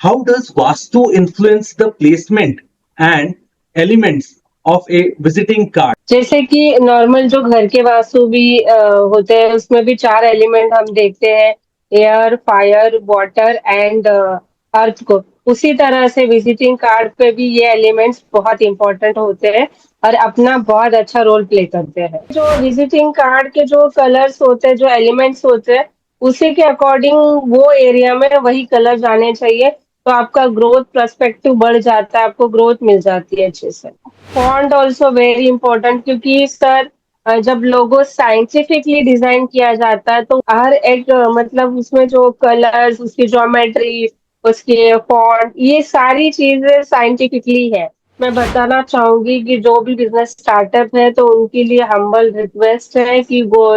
How does Vastu influence the placement and elements of a visiting card? जैसे कि normal जो घर के वास्तु भी होते हैं उसमें भी 4 एलिमेंट हम देखते हैं, air, fire, water and earth को। उसी तरह से विजिटिंग कार्ड पे भी ये एलिमेंट्स बहुत इंपॉर्टेंट होते हैं और अपना बहुत अच्छा रोल प्ले करते हैं। जो विजिटिंग कार्ड के जो कलर्स होते हैं, जो एलिमेंट्स होते हैं, उसी के अकॉर्डिंग वो एरिया में वही कलर जाने चाहिए, तो आपका ग्रोथ पर्सपेक्टिव बढ़ जाता है, आपको ग्रोथ मिल जाती है अच्छे से। फॉन्ट ऑल्सो वेरी इंपॉर्टेंट, क्योंकि सर जब लोगो साइंटिफिकली डिजाइन किया जाता है तो हर एक मतलब उसमें जो कलर्स, उसकी ज्योमेट्री, उसके फॉन्ट, ये सारी चीजें साइंटिफिकली है। मैं बताना चाहूंगी कि जो भी बिजनेस स्टार्टअप है तो उनके लिए हम्बल रिक्वेस्ट है कि वो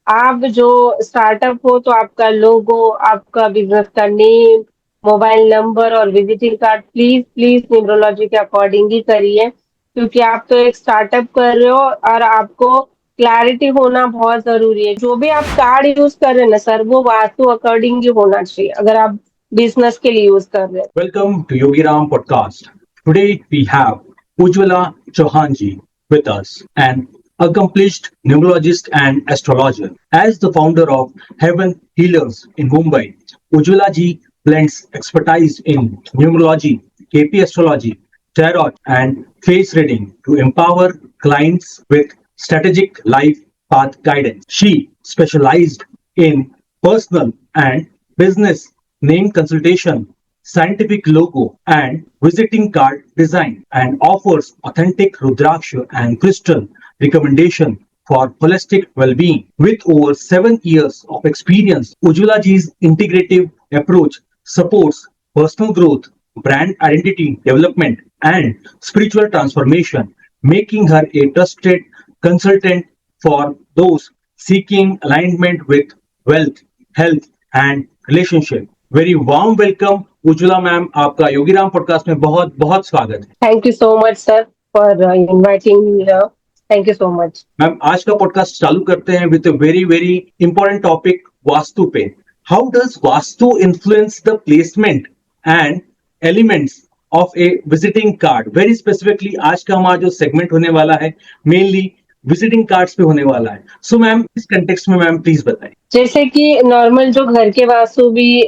आप जो स्टार्टअप हो तो आपका लोगो, आपका बिजनेस का नेम, मोबाइल नंबर और visiting card please please numerology के अकॉर्डिंग ही करिए, क्योंकि आप तो एक स्टार्टअप कर रहे हो और आपको क्लैरिटी होना बहुत जरूरी है। जो भी आप कार्ड यूज कर रहे हैं ना सर, वो वास्तु अकॉर्डिंग ही होना चाहिए अगर आप बिजनेस के लिए यूज कर रहे हैं। Welcome to Yogi Ram Podcast. Today we have Ujjwala Chauhanji with us, an accomplished numerologist and astrologer. As the founder of Heaven Healers in Mumbai, Ujjwala ji blends expertise in numerology, KP astrology, tarot, and face reading to empower clients with strategic life path guidance. She specialized in personal and business name consultation, scientific logo, and visiting card design, and offers authentic Rudraksha and crystal recommendation for holistic well-being. With over 7 years of experience, Ujjwala ji's integrative approach supports personal growth, brand identity development, and spiritual transformation, making her a trusted consultant for those seeking alignment with wealth, health, and relationship. Very warm welcome Ujjwala ma'am, आपका Yogiram podcast में बहुत बहुत स्वागत है। Thank you so much sir for inviting me here. Thank you so much ma'am, आज का podcast चालू करते हैं with very very important topic, vastu पे। How does vastu influence the placement and elements of a visiting card? Very specifically आज का हमारा जो सेगमेंट होने वाला है मेनली विजिटिंग कार्ड्स पे होने वाला है। सो मैम, इस कंटेक्स्ट में मैम प्लीज बताएं। जैसे कि नॉर्मल जो घर के वास्तु भी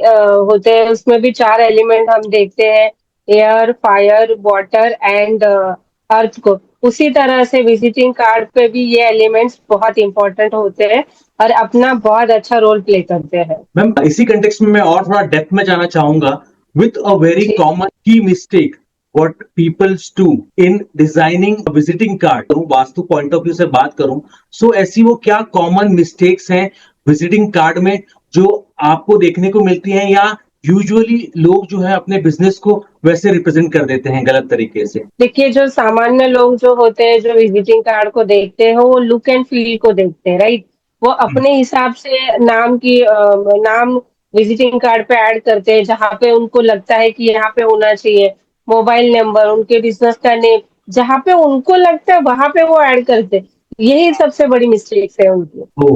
होते हैं उसमें भी 4 एलिमेंट हम देखते हैं, air, fire, water and earth को। उसी तरह से विजिटिंग कार्ड पे भी ये एलिमेंट्स बहुत इंपॉर्टेंट होते हैं और अपना बहुत अच्छा रोल प्ले करते हैं। मैम, इसी कंटेक्स्ट में मैं और थोड़ा डेप्थ में जाना चाहूंगा विथ अ वेरी जी। कॉमन की mistake what peoples do in designing a visiting card, vastu point of view से बात करूं, सो ऐसी वो क्या कॉमन मिस्टेक्स हैं विजिटिंग कार्ड में जो आपको देखने को मिलती हैं, या यूजुअली लोग जो है अपने बिजनेस को वैसे रिप्रेजेंट कर देते हैं गलत तरीके से? देखिए, जो सामान्य लोग जो होते हैं, जो विजिटिंग कार्ड को देखते हैं, वो लुक एंड फील को देखते हैं, राइट? वो अपने हिसाब से नाम विजिटिंग कार्ड पे ऐड करते हैं, जहाँ पे उनको लगता है कि यहाँ पे होना चाहिए। मोबाइल नंबर, उनके बिजनेस का नेम, जहाँ पे उनको लगता है वहां पे वो ऐड करते हैं। यही सबसे बड़ी मिस्टेक्स है उनकी। Oh,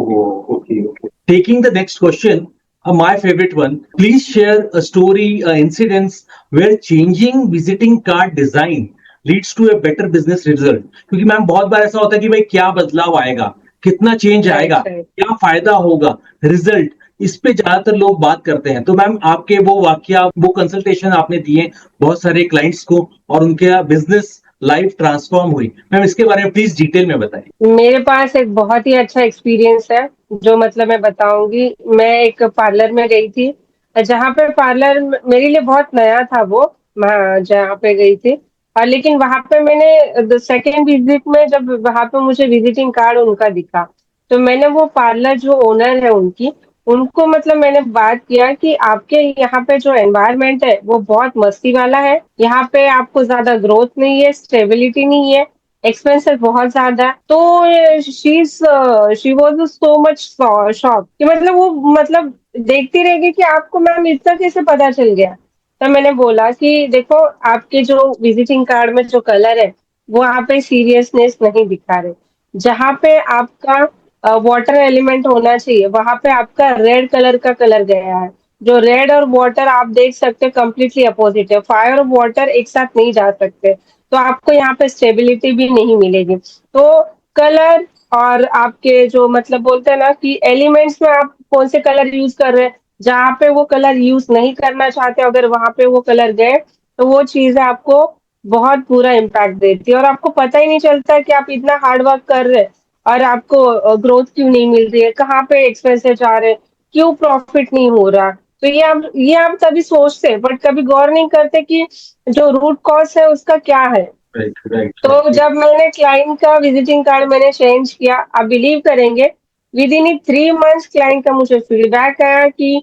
okay, okay. Taking the next question, my favorite one. Please share a story, incidents where changing visiting card design leads to a better business result. क्योंकि मैम बहुत बार ऐसा होता है कि भाई क्या बदलाव आएगा, कितना चेंज राइट, आएगा, राइट। क्या फायदा होगा, रिजल्ट, इस पे ज्यादातर लोग बात करते हैं। तो मैम, आपके वो वाक्य, वो कंसल्टेशन आपने दिए बहुत सारे क्लाइंट्स को और उनके बिजनेस लाइफ ट्रांसफॉर्म हुई, मैम इसके बारे में प्लीज डिटेल में बताएं। मेरे पास एक बहुत ही अच्छा एक्सपीरियंस है, जो मतलब मैं बताऊंगी। मैं एक पार्लर में गई थी, जहाँ पे पार्लर मेरे लिए बहुत नया था वो, मैं जहाँ पे गई थी। और लेकिन वहां पे मैंने सेकेंड विजिट में जब वहां पे मुझे विजिटिंग कार्ड उनका दिखा, तो मैंने वो पार्लर जो ओनर है उनकी, उनको मतलब मैंने बात किया कि आपके यहाँ पे जो एनवायरनमेंट है वो बहुत मस्ती वाला है, यहाँ पे आपको ज्यादा ग्रोथ नहीं है, स्टेबिलिटी नहीं है, एक्सपेंसेस बहुत ज्यादा है। तो she was so much shock कि मतलब वो मतलब देखती रहेगी कि आपको मैम इतना कैसे पता चल गया। तो मैंने बोला कि देखो, आपके जो विजिटिंग कार्ड में जो कलर है वो वहाँ पे सीरियसनेस नहीं दिखा रहे। जहाँ पे आपका वाटर एलिमेंट होना चाहिए वहां पे आपका रेड कलर का कलर गया है। जो रेड और वाटर आप देख सकते हैं कंप्लीटली अपोजिट है। फायर और वाटर एक साथ नहीं जा सकते, तो आपको यहाँ पे स्टेबिलिटी भी नहीं मिलेगी। तो कलर और आपके जो मतलब बोलते हैं ना कि एलिमेंट्स में आप कौन से कलर यूज कर रहे हैं, जहाँ पे वो कलर यूज नहीं करना चाहते अगर वहां पे वो कलर गए तो वो चीजें आपको बहुत बुरा इम्पैक्ट देती है और आपको पता ही नहीं चलता कि आप इतना हार्ड वर्क कर रहे हैं और आपको ग्रोथ क्यों नहीं मिल रही है, कहाँ पे एक्सपेंसेस जा रहे हैं, क्यों प्रॉफिट नहीं हो रहा। तो ये आप तभी सोचते हैं बट कभी गौर नहीं करते कि जो रूट कॉज है उसका क्या है। राइट राइट तो राइट। जब मैंने क्लाइंट का विजिटिंग कार्ड मैंने चेंज किया, आप बिलीव करेंगे विद इन 3 मंथ्स क्लाइंट का मुझे फीडबैक आया कि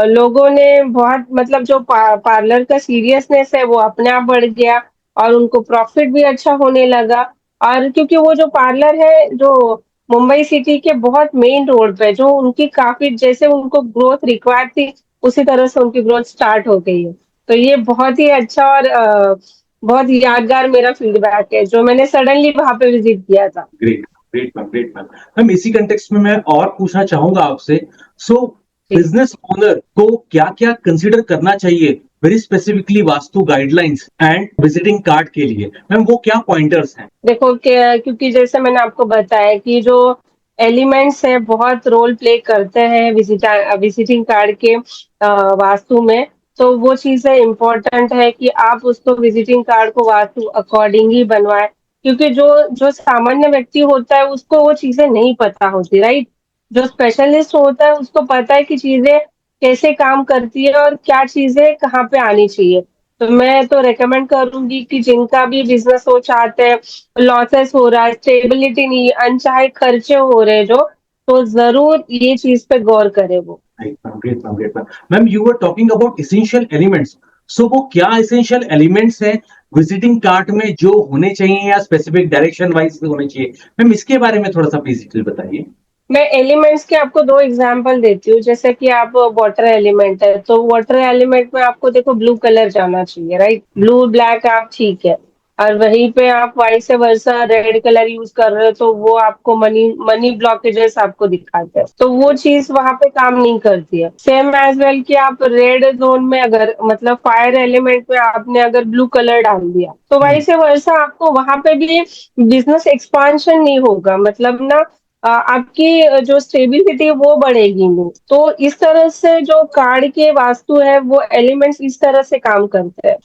लोगों ने बहुत मतलब जो पार्लर का सीरियसनेस है वो अपने आप बढ़ गया और उनको प्रॉफिट भी अच्छा होने लगा। और क्योंकि वो जो पार्लर है जो मुंबई सिटी के बहुत मेन रोड पे, जो उनकी काफी जैसे उनको ग्रोथ रिक्वायर्ड थी उसी तरह से उनकी ग्रोथ स्टार्ट हो गई है। तो ये बहुत ही अच्छा और बहुत यादगार मेरा फीडबैक है जो मैंने सडनली वहां पे विजिट किया था। Great great ma'am, great ma'am. Ma'am इसी कंटेक्स्ट में मैं और पूछना चाहूंगा आपसे, सो जी। बिजनेस ओनर को क्या क्या कंसिडर करना चाहिए very specifically vastu guidelines and visiting card के लिए, मैम वो क्या पॉइंटर्स हैं? देखो क्योंकि जैसे मैंने आपको बताया कि जो एलिमेंट्स है बहुत रोल प्ले करते हैं विजिटिंग कार्ड के वास्तु में। तो वो चीजें इम्पोर्टेंट है कि आप उसको विजिटिंग कार्ड को वास्तु अकॉर्डिंग ही बनवाए, क्योंकि जो जो सामान्य व्यक्ति होता है उसको वो चीजें नहीं पता होती, राइट। जो स्पेशलिस्ट होता है उसको पता है कि चीजें कैसे काम करती है और क्या चीजें कहाँ पे आनी चाहिए। तो मैं तो रेकमेंड करूंगी कि जिनका भी बिजनेस हो चाहते हैं, लॉसेस हो रहा है, स्टेबिलिटी नहीं, अनचाहे खर्चे हो रहे हैं जो, तो जरूर ये चीज पे गौर करे वो। Right, ma'am. Great, ma'am. Great, ma'am. Ma'am, you were talking about essential elements. So वो क्या essential elements है विजिटिंग कार्ड में जो होने चाहिए या स्पेसिफिक डायरेक्शन वाइज होने चाहिए, मैम इसके बारे में थोड़ा सा प्लीज डिटेल बताइए। मैं एलिमेंट्स के आपको दो एग्जांपल देती हूँ। जैसे कि आप वाटर एलिमेंट है तो वाटर एलिमेंट में आपको देखो ब्लू कलर जाना चाहिए, राइट। ब्लू ब्लैक आप ठीक है, और वहीं पे आप vice versa red colour use कर रहे हो तो वो आपको मनी मनी ब्लॉकेजेस आपको दिखाते हैं, तो वो चीज वहां पे काम नहीं करती है। सेम एज वेल कि आप रेड जोन में अगर मतलब फायर एलिमेंट में आपने अगर ब्लू कलर डाल दिया तो वाइस वर्सा आपको वहां पे भी बिजनेस एक्सपांशन नहीं होगा, मतलब ना आपकी जो स्टेबिलिटी वो बढ़ेगी नहीं। तो इस तरह से जो कार्ड के वास्तु है वो एलिमेंट्स इस तरह से काम करते हैं।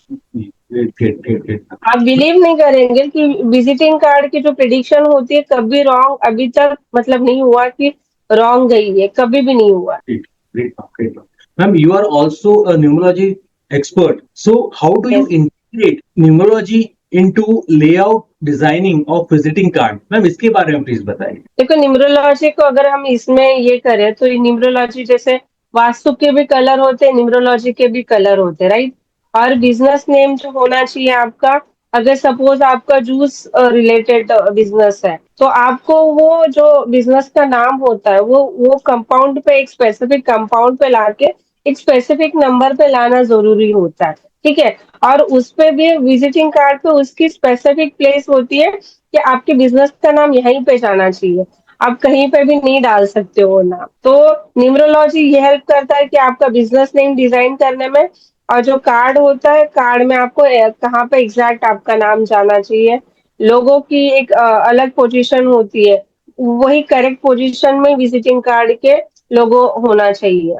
Great great great great. आप बिलीव नहीं करेंगे कि विजिटिंग कार्ड की जो प्रिडिक्शन होती है कभी रॉन्ग अभी तक मतलब नहीं हुआ कि रॉन्ग गई है, कभी भी नहीं हुआ। Great, great, ma'am, great, ma'am. Ma'am, you are also a numerology expert. So, how do you Yes. integrate numerology into layout designing of visiting card? Ma'am इसके बारे में प्लीज बताइए। देखो न्यूमरोलॉजी को अगर हम इसमें ये करें तो न्यूमरोलॉजी जैसे वास्तु के भी कलर होते हैं, न्यूमरोलॉजी के भी कलर होते हैं, राइट। और बिजनेस नेम जो होना चाहिए आपका, अगर सपोज आपका जूस रिलेटेड बिजनेस है तो आपको वो जो बिजनेस का नाम होता है वो कंपाउंड पे एक स्पेसिफिक कंपाउंड पे लाके एक स्पेसिफिक नंबर पे लाना जरूरी होता है, ठीक है। और उस पे भी विजिटिंग कार्ड पे उसकी स्पेसिफिक प्लेस होती है कि आपके बिजनेस का नाम यहीं पे जाना चाहिए, आप कहीं पे भी नहीं डाल सकते हो नाम। तो न्यूमरोलॉजी ये हेल्प करता है कि आपका बिजनेस नेम डिजाइन करने में। और जो कार्ड होता है कार्ड में आपको कहाँ पे एग्जैक्ट आपका नाम जाना चाहिए। लोगों की एक अलग पोजीशन होती है, वही करेक्ट पोजीशन में विजिटिंग कार्ड के लोगो होना चाहिए।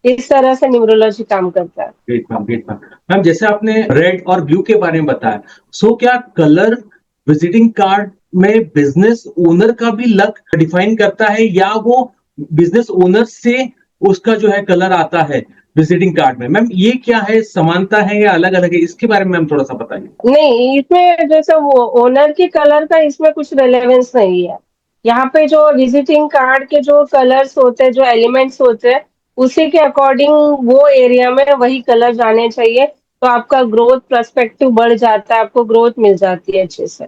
इस तरह से न्यूमरोलॉजी काम करता है। Great ma'am, great ma'am. Ma'am जैसे आपने रेड और ब्लू के बारे में बताया, सो क्या कलर विजिटिंग कार्ड में बिजनेस ओनर का भी लक डिफाइन करता है या वो बिजनेस ओनर से उसका जो है कलर आता है विजिटिंग कार्ड में, मैम ये क्या है, समानता है या अलग अलग है, इसके बारे में मैम थोड़ा सा बताइए। नहीं, इसमें जैसे वो ओनर के कलर का इसमें कुछ रेलेवेंस नहीं है। यहाँ पे जो विजिटिंग कार्ड के जो कलर्स होते हैं, जो एलिमेंट्स होते हैं, उसी के अकॉर्डिंग वो एरिया में वही कलर जाने चाहिए, तो आपका ग्रोथ पर्सपेक्टिव बढ़ जाता है, आपको ग्रोथ मिल जाती है अच्छे से।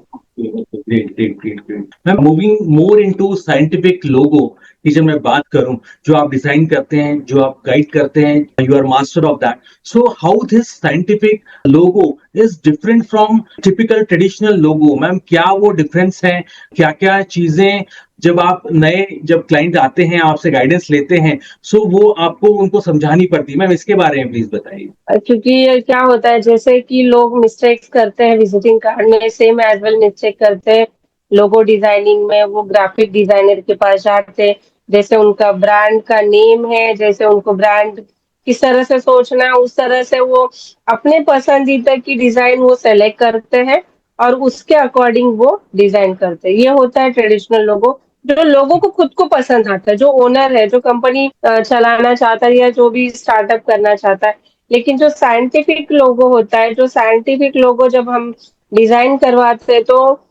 Great, great, great, great. Now, moving more into scientific logo, की जब मैं बात करूं, जो आप डिजाइन करते हैं, जो आप गाइड करते हैं, you are master of that. So how this scientific logo is different from typical traditional logo. Ma'am, क्या वो डिफरेंस है? क्या क्या चीजें जब आप नए, जब क्लाइंट आते हैं, आपसे गाइडेंस लेते हैं, सो वो आपको उनको समझानी पड़ती है? मैम, इसके बारे में प्लीज बताइए. क्योंकि ये क्या होता है, जैसे कि लोग मिस्टेक्स करते हैं विजिटिंग कार्ड में, सेम एज वेल मिस्टेक करते हैं लोगो डिजाइनिंग में. वो ग्राफिक डिजाइनर के पास जाते हैं, जैसे उनका ब्रांड का नेम है, जैसे उनको ब्रांड किस तरह से सोचना है, उस तरह से वो अपने पसंदीदा की डिजाइन वो सेलेक्ट करते हैं और उसके अकॉर्डिंग वो डिजाइन करते हैं. ये होता है ट्रेडिशनल लोगो, जो लोगों को खुद को पसंद आता है, जो ओनर है, जो कंपनी चलाना चाहता है या जो भी स्टार्टअप करना चाहता है. लेकिन जो साइंटिफिक लोगो होता है, जो साइंटिफिक लोगो जब हम डिजाइन करवाते हैं, तो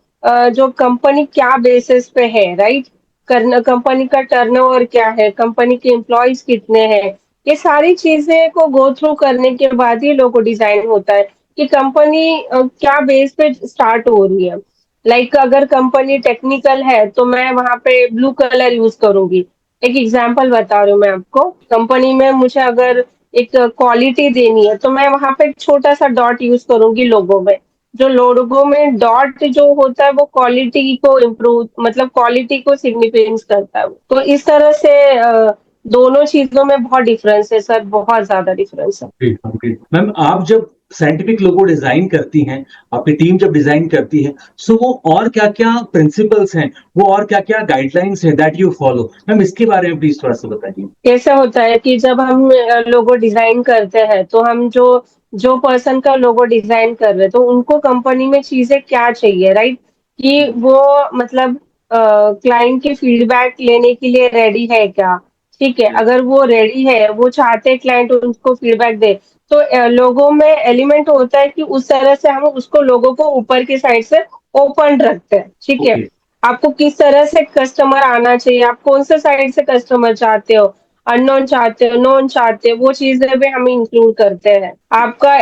जो कंपनी क्या बेसिस पे है, राइट, करना, कंपनी का टर्नओवर क्या है, कंपनी के एम्प्लॉयज कितने हैं, ये सारी चीजें को गो थ्रू करने के बाद ही लोगो डिजाइन होता है कि कंपनी क्या बेस पे स्टार्ट हो रही है. लाइक अगर कंपनी टेक्निकल है तो मैं वहां पे ब्लू कलर यूज करूंगी. एक एग्जांपल बता रही हूँ मैं आपको. कंपनी में मुझे अगर एक क्वालिटी देनी है तो मैं वहां पे एक छोटा सा डॉट यूज करूंगी लोगो में. जो लोगो में डॉट जो होता है वो क्वालिटी को इम्प्रूव, मतलब क्वालिटी को सिग्निफिकेंस करता है. तो इस तरह से दोनों चीजों में बहुत डिफरेंस है सर, बहुत ज्यादा डिफरेंस है. Great ma'am, great ma'am. आप जब साइंटिफिक लोगो डिजाइन करती हैं, आपकी टीम जब डिजाइन करती है, सो वो और क्या क्या प्रिंसिपल्स हैं, वो और क्या क्या गाइडलाइंस हैं दैट यू फॉलो? मैम, इसके बारे में प्लीज थोड़ा सा बताइए. कैसा होता है कि जब हम लोगो डिजाइन करते हैं तो हम जो जो पर्सन का लोगो डिजाइन कर रहे हैं तो उनको कंपनी में चीजें क्या चाहिए, राइट, कि वो मतलब क्लाइंट की फीडबैक लेने के लिए रेडी है क्या. ठीक है, अगर वो रेडी है, वो चाहते हैं क्लाइंट उनको फीडबैक दे, तो लोगो में एलिमेंट होता है कि उस तरह से हम उसको लोगो को ऊपर की साइड से ओपन रखते हैं. ठीक है, ओके. आपको किस तरह से कस्टमर आना चाहिए, आप कौन से साइड से कस्टमर चाहते हो, अननोन चाहते हो, नोन चाहते हो, वो चीजें भी हम इंक्लूड करते हैं. आपका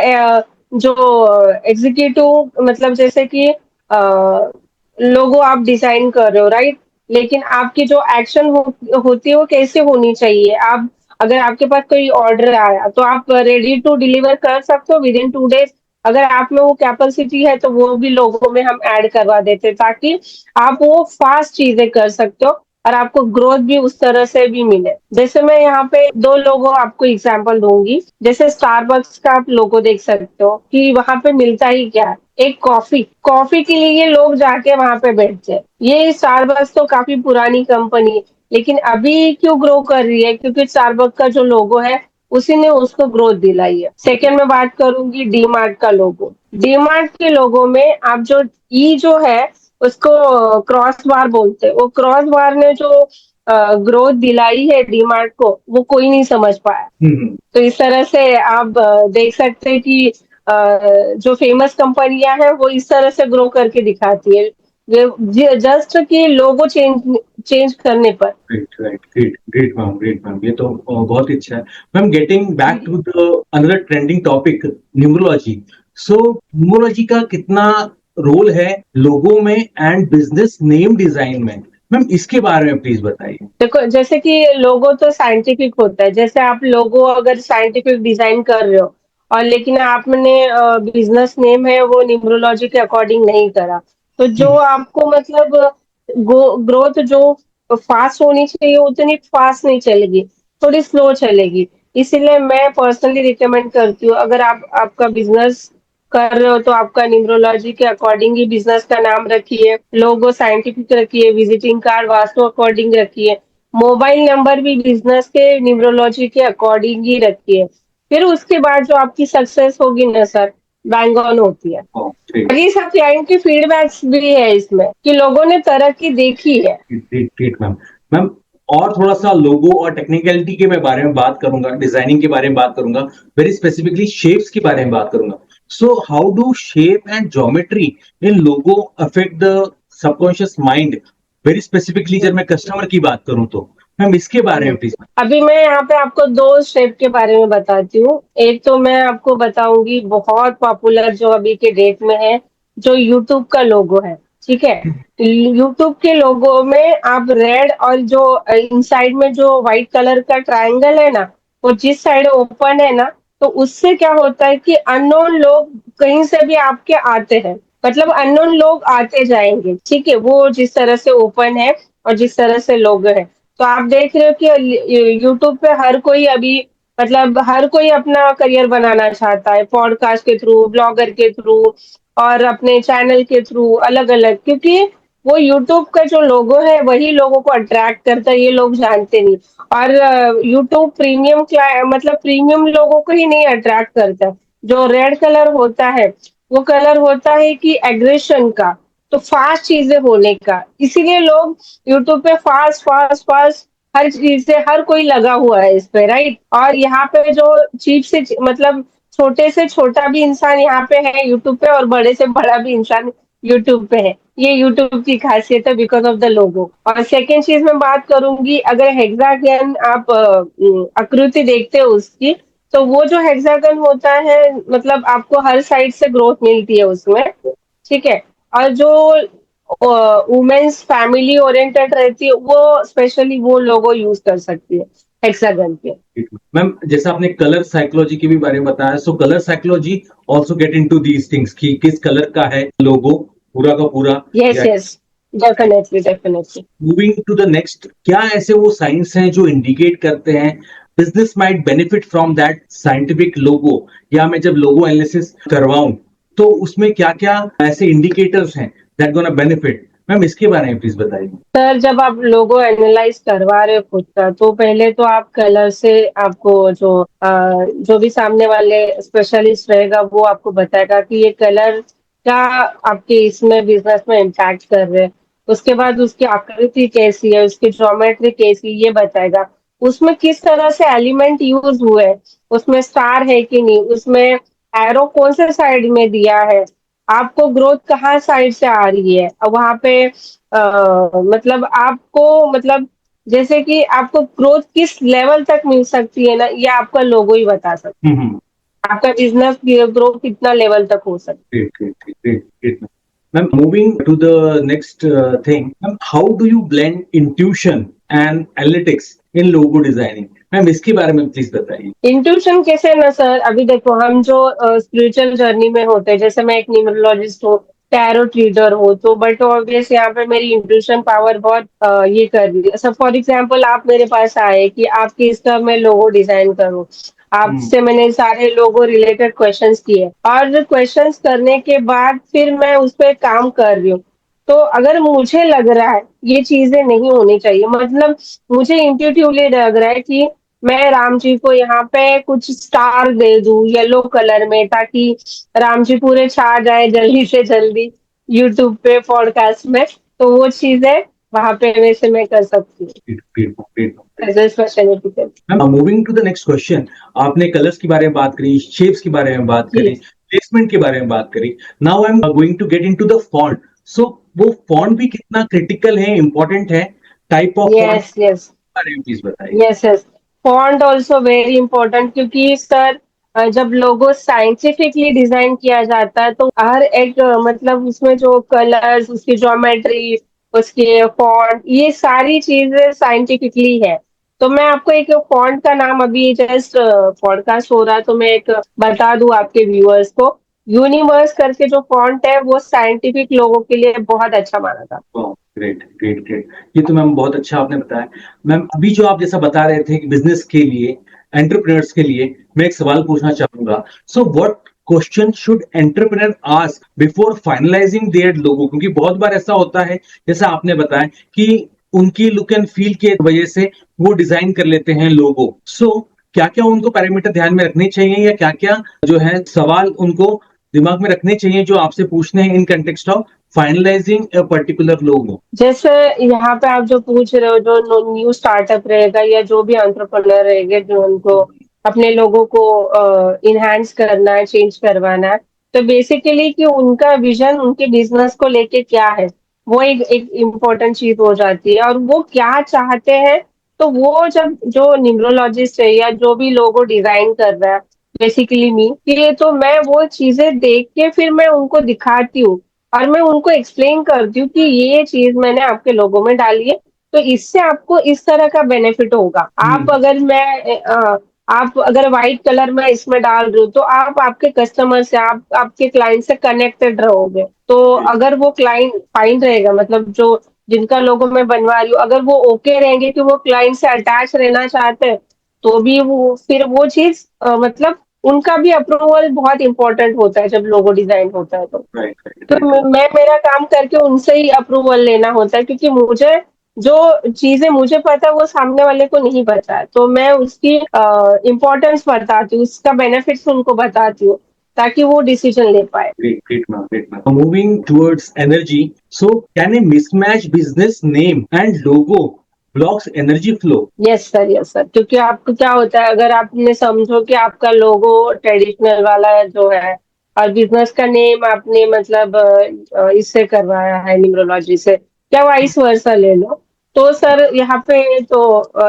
जो एग्जीक्यूटिव, मतलब जैसे कि लोगो आप डिजाइन कर रहे हो, राइट, लेकिन आपकी जो एक्शन होती है वो कैसे होनी चाहिए. आप, अगर आपके पास कोई ऑर्डर आया तो आप रेडी टू डिलीवर कर सकते हो विद इन 2 days. अगर आप में वो कैपेसिटी है तो वो भी लोगों में हम ऐड करवा देते हैं, ताकि आप वो फास्ट चीजें कर सकते हो और आपको ग्रोथ भी उस तरह से भी मिले. जैसे मैं यहाँ पे 2 लोगो आपको एग्जांपल दूंगी. जैसे स्टारबक्स का आप लोगो देख सकते हो कि वहां पे मिलता ही क्या है, एक कॉफी. कॉफी के लिए लोग जाके वहां पे बैठते हैं. ये स्टारबक्स तो काफी पुरानी कंपनी है, लेकिन अभी क्यों ग्रो कर रही है, क्योंकि स्टारबक्स का जो लोगो है उसी ने उसको ग्रोथ दिलाई है. सेकंड में बात करूंगी डी मार्ट का लोगो. डी मार्ट के लोगो में आप जो ई जो है उसको क्रॉस बार बोलते हैं. वो क्रॉस बार ने जो ग्रोथ दिलाई है डी मार्ट को, वो कोई नहीं समझ पाया. हम्म. तो इस तरह से आप देख सकते हैं कि जो फेमस कंपनियां हैं वो इस तरह से ग्रो करके दिखाती है, जस्ट कि लोगो चेंज चेंज करने पर. Great, right, great, great, ma'am, great, ma'am. ये तो बहुत ही अच्छा है. Ma'am, getting back to the another trending topic, numerology. So numerology का कितना रोल है लोगो में एंड बिजनेस नेम डिजाइन में? मैम, इसके बारे में प्लीज बताइए. देखो, जैसे कि लोगो तो साइंटिफिक होता है. जैसे आप लोगो अगर साइंटिफिक डिजाइन कर रहे हो और लेकिन आपने बिजनेस नेम है वो न्यूमरोलॉजी के अकॉर्डिंग नहीं करा, तो जो आपको मतलब ग्रोथ जो फास्ट होनी चाहिए उतनी फास्ट नहीं चलेगी, थोड़ी स्लो चलेगी. इसीलिए मैं पर्सनली रिकमेंड करती हूँ, अगर आप आपका बिजनेस कर रहे हो तो आपका न्यूमरोलॉजी के अकॉर्डिंग ही बिजनेस का नाम रखिए, लोगो साइंटिफिक रखिए, विजिटिंग कार्ड वास्तु अकॉर्डिंग रखिए, मोबाइल नंबर भी बिजनेस के न्यूमरोलॉजी के अकॉर्डिंग ही रखिए. फिर उसके बाद जो आपकी सक्सेस होगी ना सर, बैंग ऑन होती है. और ये सब क्लाइंट की फीडबैक्स भी है इसमें कि लोगों ने तरक्की देखी है. Great, great, ma'am. मैम, और थोड़ा सा लोगो और टेक्निकलिटी के मैं बारे में बात करूंगा, डिजाइनिंग के बारे में बात करूंगा, वेरी स्पेसिफिकली शेप्स के बारे में बात करूंगा. सो how do shape and geometry in logo affect the subconscious mind? Very specifically जब मैं कस्टमर की बात करूं तो मैम, इसके बारे में प्लीज. अभी मैं यहाँ पे आपको 2 शेप के बारे में बताती हूँ. एक तो मैं आपको बताऊंगी बहुत पॉपुलर जो अभी के डेट में है, जो यूट्यूब का लोगो है. ठीक है। यूट्यूब के लोगो में आप रेड और जो इनसाइड में जो व्हाइट कलर का ट्रायंगल है ना, वो जिस साइड ओपन है ना, तो उससे क्या होता है कि अननोन लोग कहीं से भी आपके आते हैं, मतलब अननोन लोग आते जाएंगे, ठीक है, वो जिस तरह से ओपन है और जिस तरह से लोग है। तो आप देख रहे हो कि यूट्यूब पे हर कोई अभी, मतलब हर कोई अपना करियर बनाना चाहता है, पॉडकास्ट के थ्रू, ब्लॉगर के थ्रू और अपने चैनल के थ्रू अलग अलग, क्योंकि वो यूट्यूब का जो लोगो है वही लोगों को अट्रैक्ट करता है, ये लोग जानते नहीं। और यूट्यूब प्रीमियम क्या, मतलब प्रीमियम लोगों को ही नहीं अट्रैक्ट करता। जो रेड कलर होता है वो कलर होता है कि एग्रेशन का, तो फास्ट चीजें होने का, इसीलिए लोग यूट्यूब पे फास्ट फास्ट फास्ट हर चीज से हर कोई लगा हुआ है इस पे, राइट। और यहाँ पे जो मतलब छोटे से छोटा भी इंसान यहाँ पे है यूट्यूब पे, और बड़े से बड़ा भी इंसान यूट्यूब पे है। ये यूट्यूब की खासियत है बिकॉज ऑफ द लोगो। और सेकेंड चीज मैं बात करूंगी, अगर हेक्सागन आप आकृति देखते हो उसकी, तो वो जो हेक्सागन होता है, मतलब आपको हर साइड से ग्रोथ मिलती है उसमें, ठीक है। और जो वुमेन्स फैमिली ओरिएंटेड रहती है, वो स्पेशली वो लोगो यूज कर सकती है हेक्सागन के। मैम जैसे आपने कलर साइकोलॉजी के भी बारे में बताया, so colour psychology also get into these things कि किस कलर का है लोगो पूरा का पूरा। Yes yes, definitely definitely. Moving to the next, क्या ऐसे वो साइंस हैं जो इंडिकेट करते हैं business might benefit from that scientific logo, या मैं जब लोगो एनालिसिस करवाऊं तो उसमें क्या क्या ऐसे इंडिकेटर्स हैं दैट गोना बेनिफिट? मैम इसके बारे में प्लीज बताइए। सर, जब आप लोगो एनालाइज करवा रहे हो खुद का, तो पहले तो आप कलर से, आपको जो भी सामने वाले स्पेशलिस्ट रहेगा वो आपको बताएगा कि ये कलर क्या आपके इसमें बिजनेस में इम्पैक्ट कर रहे हैं। उसके बाद उसकी आकृति कैसी है, उसकी ज्योमेट्री कैसी है, ये बताएगा। उसमें किस तरह से एलिमेंट यूज हुए हैं, उसमें स्टार है कि नहीं, उसमें एरो कौन से साइड में दिया है, आपको ग्रोथ कहाँ साइड से आ रही है, और वहां पे मतलब आपको, मतलब जैसे कि आपको ग्रोथ किस लेवल तक मिल सकती है ना, ये आपका लोगो ही बता सकता हम्म। है आपका बिजनेस ग्रोथ कितना लेवल तक हो सकता Great, great, great, great, great. Ma'am, moving to the next thing, ma'am, how do you blend intuition and analytics in logo designing? Ma'am इसके बारे में प्लीज बताइए। है। इंट्यूशन कैसे ना सर, अभी देखो हम जो स्पिरिचुअल जर्नी में होते हैं, जैसे मैं एक न्यूमरोलॉजिस्ट हूँ, टैरो ट्रीडर हो, तो बट ऑब्वियस यहाँ पे मेरी इंट्यूशन पावर बहुत ये कर रही है। सब फॉर एग्जांपल आप मेरे पास आए कि आप किस तरह मैं लोगो डिजाइन करूँ, आपसे मैंने सारे लोगो रिलेटेड क्वेश्चंस किए, और क्वेश्चंस करने के बाद फिर मैं उस पर काम कर रही हूँ। तो अगर मुझे लग रहा है ये चीजें नहीं होनी चाहिए, मतलब मुझे इंट्यूटिवली लग रहा है कि मैं राम जी को यहाँ पे कुछ स्टार दे दूं येलो कलर में, ताकि राम जी पूरे छा जाए जल्दी से जल्दी यूट्यूब पे पॉडकास्ट में, तो वो चीजें वहां पे वैसे मैं कर सकती हूँ as a speciality. Ma'am moving to the next question, आपने कलर्स के बारे में बात करी, शेप्स के बारे में बात करी, जी। प्लेसमेंट के बारे में बात करी। Now I am going to get into the font. So वो फॉन्ट भी कितना क्रिटिकल है, इंपॉर्टेंट है, type of font yes yes. बारे में प्लीज बताइए। Yes yes, font also very important, क्योंकि सर जब लोगो साइंटिफिकली डिजाइन किया जाता है, तो हर एक मतलब उसमें जो कलर्स, उसकी ज्योमेट्री, उसके फॉन्ट, ये सारी चीजें साइंटिफिकली है। तो मैं आपको एक फॉन्ट का नाम, अभी जस्ट पॉडकास्ट हो रहा है तो मैं एक बता दूं आपके व्यूअर्स को। यूनिवर्स करके जो फॉन्ट है वो साइंटिफिक लोगों के लिए बहुत अच्छा माना था। ग्रेट ग्रेट ग्रेट, ये तो मैम बहुत अच्छा आपने बताया। मैम अभी जो आप जैसा बता रहे थे कि बिजनेस के लिए, एंटरप्रेन्योर्स के लिए, मैं एक सवाल पूछना चाहूंगा। So what question should entrepreneur ask before finalising their logo? क्योंकि बहुत बार ऐसा होता है, जैसा आपने बताया कि उनकी लुक एंड फील के वजह से वो डिजाइन कर लेते हैं लोगो। सो क्या क्या उनको पैरामीटर ध्यान में रखने चाहिए, या क्या क्या जो है सवाल उनको दिमाग में रखने चाहिए जो आपसे पूछने हैं in context of finalising a particular logo? जैसे यहाँ पे आप जो पूछ रहे हो, जो न्यू स्टार्टअप रहेगा या जो भी एंटरप्रेन्योर रहेंगे, जो उनको अपने लोगों को इनहेंस करना है, चेंज करवाना है, तो बेसिकली कि उनका विजन उनके बिजनेस को लेके क्या है, वो एक इम्पोर्टेंट चीज हो जाती है, और वो क्या चाहते हैं। तो वो जब जो न्यूमरोलॉजिस्ट है या जो भी लोगो डिजाइन कर रहा है, बेसिकली मी, ये तो मैं वो चीजें देख के फिर मैं उनको दिखाती हूँ। और मैं उनको एक्सप्लेन करती हूँ कि ये चीज मैंने आपके लोगो में डाली है, तो इससे आपको इस तरह का बेनिफिट होगा। आप अगर व्हाइट कलर में इसमें डाल रही हूँ, तो आप आपके कस्टमर से, आप आपके क्लाइंट से कनेक्टेड रहोगे। तो अगर वो क्लाइंट फाइन रहेगा, मतलब जो जिनका लोगो मैं बनवा रही हूँ, अगर वो ओके रहेंगे कि वो क्लाइंट से अटैच रहना चाहते हैं, तो भी वो फिर वो चीज मतलब उनका भी अप्रूवल बहुत इंपॉर्टेंट होता है जब लोगो डिजाइन होता है तो। राइट राइट तो राइट। मैं मेरा काम करके उनसे ही अप्रूवल लेना होता है, क्योंकि मुझे जो चीजें मुझे पता है वो सामने वाले को नहीं पता है, तो मैं उसकी इम्पोर्टेंस बताती हूँ, उसका बेनिफिट्स उनको बताती हूँ, ताकि वो डिसीजन ले पाए। Great, ma'am. Great, ma'am. Moving towards energy. So, can a mismatch business name and logo blocks energy flow? Yes sir, yes sir, क्योंकि आपको क्या होता है, अगर आपने समझो कि आपका लोगो ट्रेडिशनल वाला जो है, और बिजनेस का नेम आपने मतलब इससे करवाया है न्यूमरोलॉजी से, क्या वाइस वर्सा ले लो, तो सर यहाँ पे तो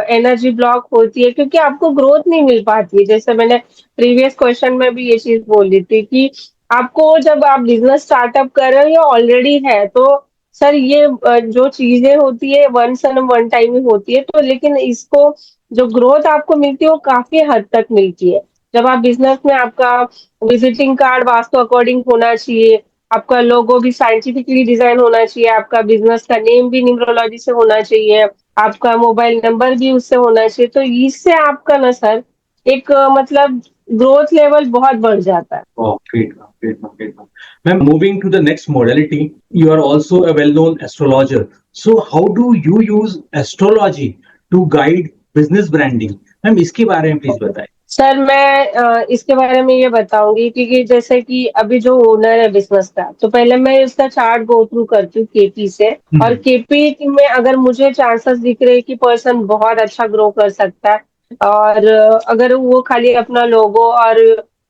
एनर्जी ब्लॉक होती है, क्योंकि आपको ग्रोथ नहीं मिल पाती है। जैसे मैंने प्रीवियस क्वेश्चन में भी ये चीज बोली थी कि आपको जब आप बिजनेस स्टार्टअप कर रहे हो या ऑलरेडी है, तो सर ये जो चीजें होती है वंस एंड वन टाइम ही होती है, तो लेकिन इसको जो ग्रोथ आपको मिलती है वो काफी हद तक मिलती है। जब आप बिजनेस में, आपका विजिटिंग कार्ड वास्तु अकॉर्डिंग होना चाहिए, आपका लोगो भी साइंटिफिकली डिजाइन होना चाहिए, आपका बिजनेस का नेम भी न्यूमरोलॉजी से होना चाहिए, आपका मोबाइल नंबर भी उससे होना चाहिए, तो इससे आपका ना सर एक मतलब ग्रोथ लेवल बहुत बढ़ जाता है। Oh, great, ma'am. Great, ma'am. Great, ma'am. Ma'am, moving to the next modality, you are also a well-known astrologer. So, how do you use astrology to guide business branding? Ma'am, इसके बारे में please बताएं। Sir मैं इसके बारे में ये बताऊंगी, क्योंकि जैसे कि अभी जो ओनर है बिजनेस का, तो पहले मैं उसका चार्ट गो थ्रू करती हूँ केपी से, और केपी में अगर मुझे चांसेस दिख रहे हैं कि पर्सन बहुत अच्छा ग्रो कर सकता है, और अगर वो खाली अपना लोगो और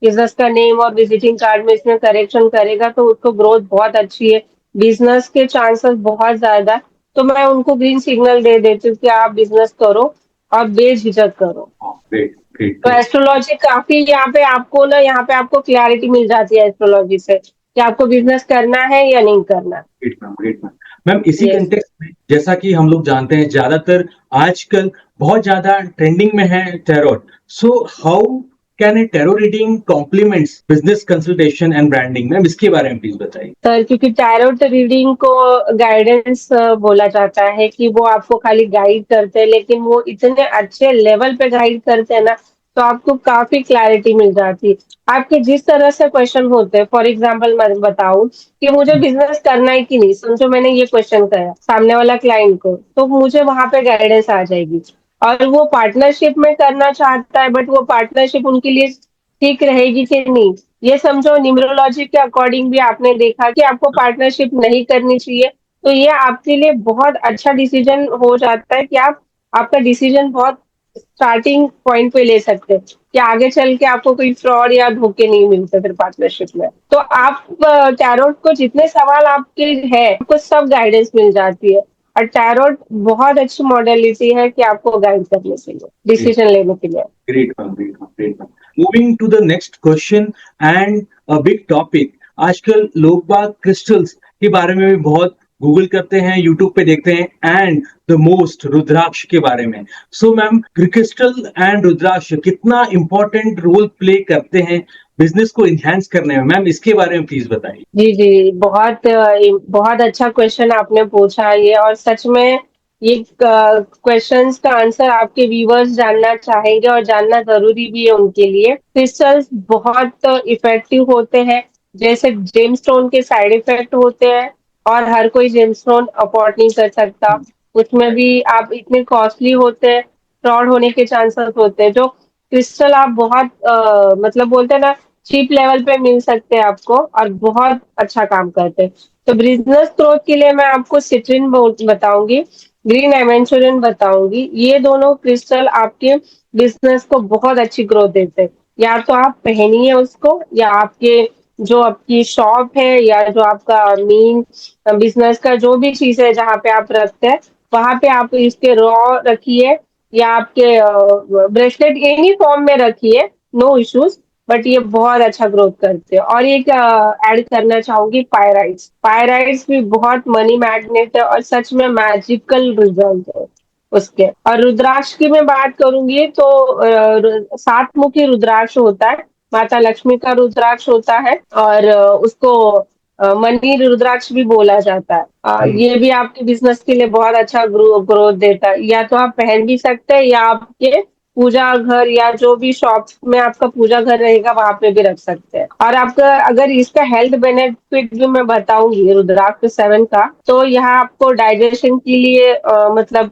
बिजनेस का नेम और विजिटिंग कार्ड में इसमें करेक्शन करेगा, तो उसको ग्रोथ बहुत अच्छी है, बिजनेस के चांसेस बहुत ज्यादा, तो मैं उनको ग्रीन सिग्नल दे देती हूँ कि आप बिजनेस करो और बेझिझक करो। Oh, great, great, तो great. एस्ट्रोलॉजी काफी यहाँ पे आपको क्लैरिटी मिल जाती है एस्ट्रोलॉजी से, कि आपको बिजनेस करना है या नहीं करना। Great ma'am, great ma'am. Ma'am, इसी यस। कंटेक्स्ट में जैसा कि हम लोग जानते हैं, ज्यादातर आजकल बहुत ज्यादा ट्रेंडिंग में है tarot. So how can a tarot reading compliments business consultation and branding? Ma'am, इसके बारे में प्लीज बताइए। सर, क्योंकि टैरोट रीडिंग को गाइडेंस बोला जाता है, कि वो आपको खाली गाइड करते हैं, लेकिन वो इतने अच्छे लेवल पे गाइड करते हैं ना, तो आपको काफी क्लैरिटी मिल जाती है। आपके जिस तरह से क्वेश्चन होते हैं, फॉर एग्जांपल मैं बताऊं कि मुझे बिजनेस करना है कि नहीं, समझो मैंने ये क्वेश्चन करा सामने वाला क्लाइंट को, तो मुझे वहां पे गाइडेंस आ जाएगी। और वो पार्टनरशिप में करना चाहता है, बट वो पार्टनरशिप उनके लिए ठीक रहेगी कि नहीं, ये समझो न्यूमरोलॉजी के अकॉर्डिंग भी आपने देखा कि आपको पार्टनरशिप नहीं करनी चाहिए, तो ये आपके लिए बहुत अच्छा डिसीजन हो जाता है, कि आप आपका डिसीजन बहुत स्टार्टिंग पॉइंट पे ले सकते हैं, कि आगे चल के आपको कोई फ्रॉड या धोखे नहीं मिलते फिर पार्टनरशिप में। तो आप टैरोट को जितने सवाल आपके हैं, आपको सब गाइडेंस मिल जाती है, और टैरोट बहुत अच्छी मॉडलिटी है कि आपको गाइड करने के लिए, डिसीजन लेने के लिए। Great, ma'am. Great, ma'am. Great, ma'am. Moving to the next question and a big topic. आजकल लोग बाग क्रिस्टल्स के बारे में भी बहुत गूगल करते हैं, यूट्यूब पे देखते हैं, एंड द मोस्ट रुद्राक्ष के बारे में। सो मैम, क्रिस्टल एंड रुद्राक्ष कितना इंपॉर्टेंट रोल प्ले करते हैं बिजनेस को इन्हांस करने में? मैम, इसके बारे में प्लीज बताइए। जी, जी। बहुत अच्छा क्वेश्चन आपने पूछा ये, और सच में ये क्वेश्चन्स का आंसर आपके व्यूअर्स जानना चाहेंगे, और जानना ज़रूरी भी है उनके लिए। क्रिस्टल्स बहुत इफ़ेक्टिव होते हैं, जैसे जेमस्टोन के साइड इफ़ेक्ट होते हैं, और हर कोई जेमस्टोन अफ़ोर्ड नहीं कर सकता। उसमें भी आप इतने कॉस्टली होते हैं, फ्रॉड होने के चांसेस होते हैं। जो क्रिस्टल आप बहुत मतलब बोलते हैं ना, चीप लेवल पे मिल सकते हैं आपको, और बहुत अच्छा काम करते हैं। तो बिजनेस ग्रोथ के लिए मैं आपको सिट्रिन बताऊंगी, ग्रीन एवेंचुरिन बताऊंगी। ये दोनों क्रिस्टल आपके बिजनेस को बहुत अच्छी ग्रोथ देते हैं। या तो आप पहनिए उसको, या आपके जो आपकी शॉप है, या जो आपका मेन बिजनेस का जो भी चीज है जहाँ पे आप रखते हैं, वहां पे आप इसके रॉ रखिए, या आपके ब्रेसलेट एनी फॉर्म में रखिए, नो इश्यूज। बट ये बहुत अच्छा ग्रोथ करते हैं। और एक ऐड करना चाहूंगी, पायराइट्स। पायराइट्स भी बहुत मनी मैग्नेट है और सच में मैजिकल रिजल्ट है उसके। और रुद्राक्ष की मैं बात करूंगी तो सात मुखी रुद्राक्ष होता है, माता लक्ष्मी का रुद्राक्ष होता है। और उसको मनी रुद्राक्ष भी बोला जाता है। ये भी आपके बिजनेस के लिए बहुत अच्छा ग्रोथ देता है। या तो आप पहन भी सकते हैं या आपके पूजा घर या जो भी शॉप में आपका पूजा घर रहेगा वहां पे भी रख सकते हैं। और आपका अगर इसका हेल्थ बेनिफिट भी मैं बताऊंगी रुद्राक्ष 7 का, तो यहाँ आपको डाइजेशन के लिए मतलब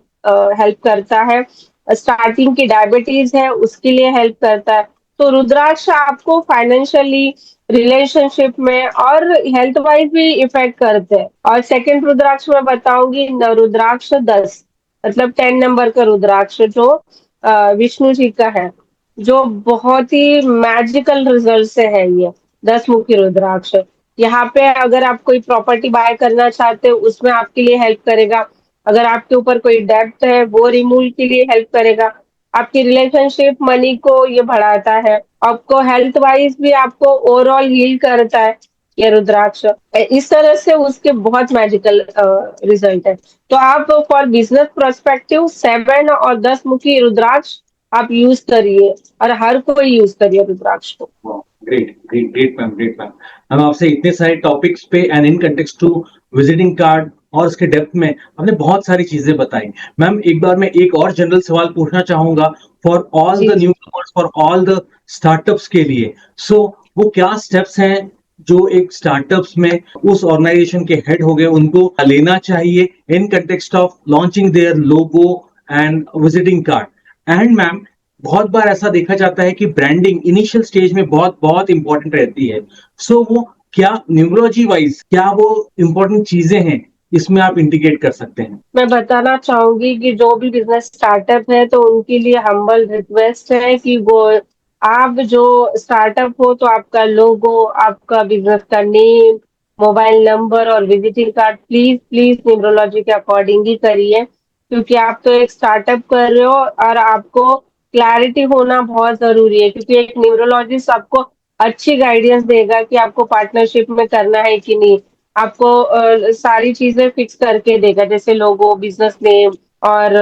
हेल्प करता है। स्टार्टिंग की डायबिटीज है उसके लिए हेल्प करता है। तो रुद्राक्ष आपको फाइनेंशियली, रिलेशनशिप में और हेल्थ वाइज भी इफेक्ट करते हैं। और सेकंड रुद्राक्ष मैं बताऊंगी रुद्राक्ष 10, मतलब 10 नंबर का रुद्राक्ष जो विष्णु जी का है, जो बहुत ही मैजिकल रिजल्ट से है ये 10 मुखी रुद्राक्ष। यहाँ पे अगर आप कोई प्रॉपर्टी बाय करना चाहते हो उसमें आपके लिए हेल्प करेगा। अगर आपके ऊपर कोई डेब्ट है वो रिमूव के लिए हेल्प करेगा। आपकी रिलेशनशिप मनी को ये बढ़ाता है। आपको हेल्थ वाइज भी आपको ओवरऑल हील करता है ये रुद्राक्ष। इस तरह से उसके बहुत मैजिकल रिजल्ट है। तो आप फॉर बिजनेस पर्सपेक्टिव 7 और 10 मुखी रुद्राक्ष आप यूज करिए, और हर कोई यूज करिए रुद्राक्ष को। Great great great ma'am, great ma'am. हम आपसे इतने सारे टॉपिक्स पे and in context to visiting card और उसके डेप्थ में आपने बहुत सारी चीजें बताई। मैम एक बार मैं एक और जनरल सवाल पूछना चाहूंगा फॉर ऑल जी द न्यू जी। Commerce, for all the startups के लिए। सो वो क्या स्टेप्स हैं जो एक स्टार्टअप्स में उस ऑर्गेनाइजेशन के हेड हो गए उनको लेना चाहिए इन context of launching there logo and visiting card. And ma'am बहुत बार ऐसा देखा जाता है कि ब्रांडिंग इनिशियल स्टेज में बहुत बहुत इंपॉर्टेंट रहती है। सो वो क्या न्यूमरोलॉजी वाइज क्या वो इंपॉर्टेंट चीजें हैं इसमें आप इंडिकेट कर सकते हैं? मैं बताना चाहूंगी कि जो भी बिजनेस स्टार्टअप है तो उनके लिए हम्बल रिक्वेस्ट है कि वो, आप जो स्टार्टअप हो तो आपका लोगो, आपका बिजनेस का नेम, मोबाइल नंबर और visiting card please please numerology के अकॉर्डिंग ही करिए। क्योंकि आप तो एक स्टार्टअप कर रहे हो और आपको क्लैरिटी होना बहुत जरूरी है। क्योंकि एक न्यूमरोलॉजिस्ट आपको अच्छी गाइडेंस देगा कि आपको पार्टनरशिप में करना है कि नहीं। आपको सारी चीजें फिक्स करके देगा, जैसे लोगो, बिजनेस नेम और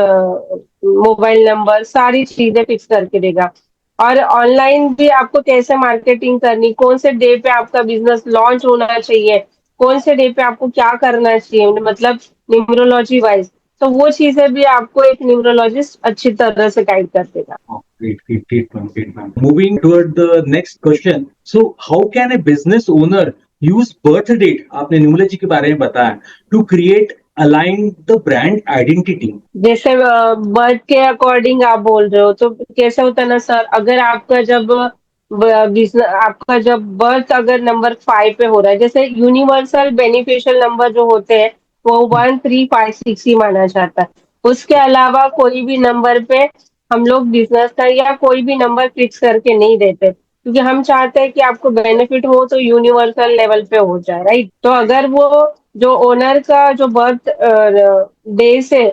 मोबाइल नंबर, सारी चीजें फिक्स करके देगा। और ऑनलाइन भी आपको कैसे मार्केटिंग करनी, कौन से डे पे आपका बिजनेस लॉन्च होना चाहिए, कौन से डे पे आपको क्या करना चाहिए, मतलब न्यूमरोलॉजी वाइज, तो वो चीजें भी आपको एक न्यूमरोलॉजिस्ट अच्छी तरह से गाइड कर देगा। Oh, great, great, great, ma'am, great, ma'am. Moving toward the next question. So, how can a business owner use birth date, आपने न्यूमरोलॉजी के बारे में बताया, to create align the brand identity? जैसे बर्थ के अकॉर्डिंग आप बोल रहे हो तो कैसे होता है ना सर, अगर आपका जब आपका जब बर्थ अगर नंबर 5 पे हो रहा है, जैसे यूनिवर्सल बेनिफिशियल नंबर जो होते हैं वो 1356 ही माना जाता है। उसके अलावा कोई भी नंबर पे हम लोग बिजनेस का या कोई भी नंबर फिक्स करके नहीं देते, क्योंकि हम चाहते हैं कि आपको बेनिफिट हो तो यूनिवर्सल लेवल पे हो जाए, राइट। तो अगर वो जो ओनर का जो बर्थ डे से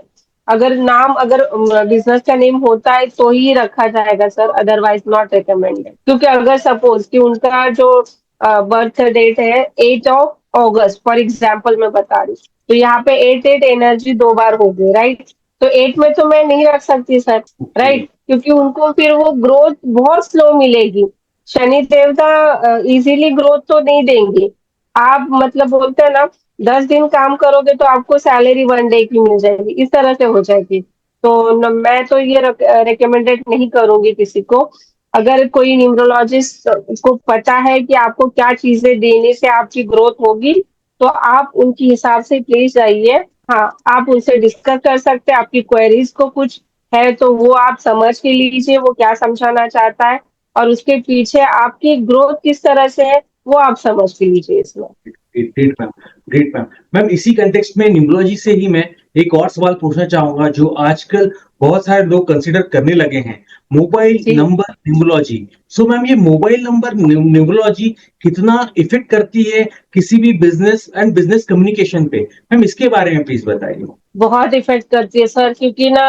अगर नाम, अगर बिजनेस का नेम होता है तो ही रखा जाएगा सर, अदरवाइज नॉट रिकमेंडेड। क्योंकि अगर सपोज कि उनका जो बर्थ डेट है 8 अगस्त फॉर एग्जाम्पल मैं बता रही हूँ, तो यहाँ पे 8 एनर्जी 2 बार हो गई, राइट। तो 8 में तो मैं नहीं रख सकती सर, Okay. राइट, क्योंकि उनको फिर वो ग्रोथ बहुत स्लो मिलेगी। शनि देवता इजीली ग्रोथ तो नहीं देंगे। आप मतलब बोलते हैं ना, 10 दिन काम करोगे तो आपको सैलरी 1 डे की मिल जाएगी, इस तरह से हो जाएगी। तो मैं तो ये रिकमेंडेड नहीं करूंगी किसी को। अगर कोई न्यूमरोलॉजिस्ट को पता है कि आपको क्या चीजें देने से आपकी ग्रोथ होगी, तो आप उनके हिसाब से प्लीज जाइए। हाँ, आप उनसे डिस्कस कर सकते हैं, आपकी क्वेरीज को कुछ है तो वो आप समझ के लीजिए वो क्या समझाना चाहता है, और उसके पीछे आपकी ग्रोथ किस तरह से है वो आप समझ के लीजिए इसमें। Great great ma'am, great ma'am. Ma'am इसी कंटेक्स्ट में न्यूमरोलॉजी से ही मैं एक और सवाल पूछना चाहूंगा जो आजकल बहुत सारे लोग कंसिडर करने लगे हैं, मोबाइल जी। Number numerology. सो मैम ये मोबाइल नंबर न्यूमरोलॉजी कितना इफेक्ट करती है किसी भी बिजनेस एंड बिजनेस कम्युनिकेशन पे? मैम इसके बारे में प्लीज बताइए। बहुत इफेक्ट करती है सर, क्योंकि ना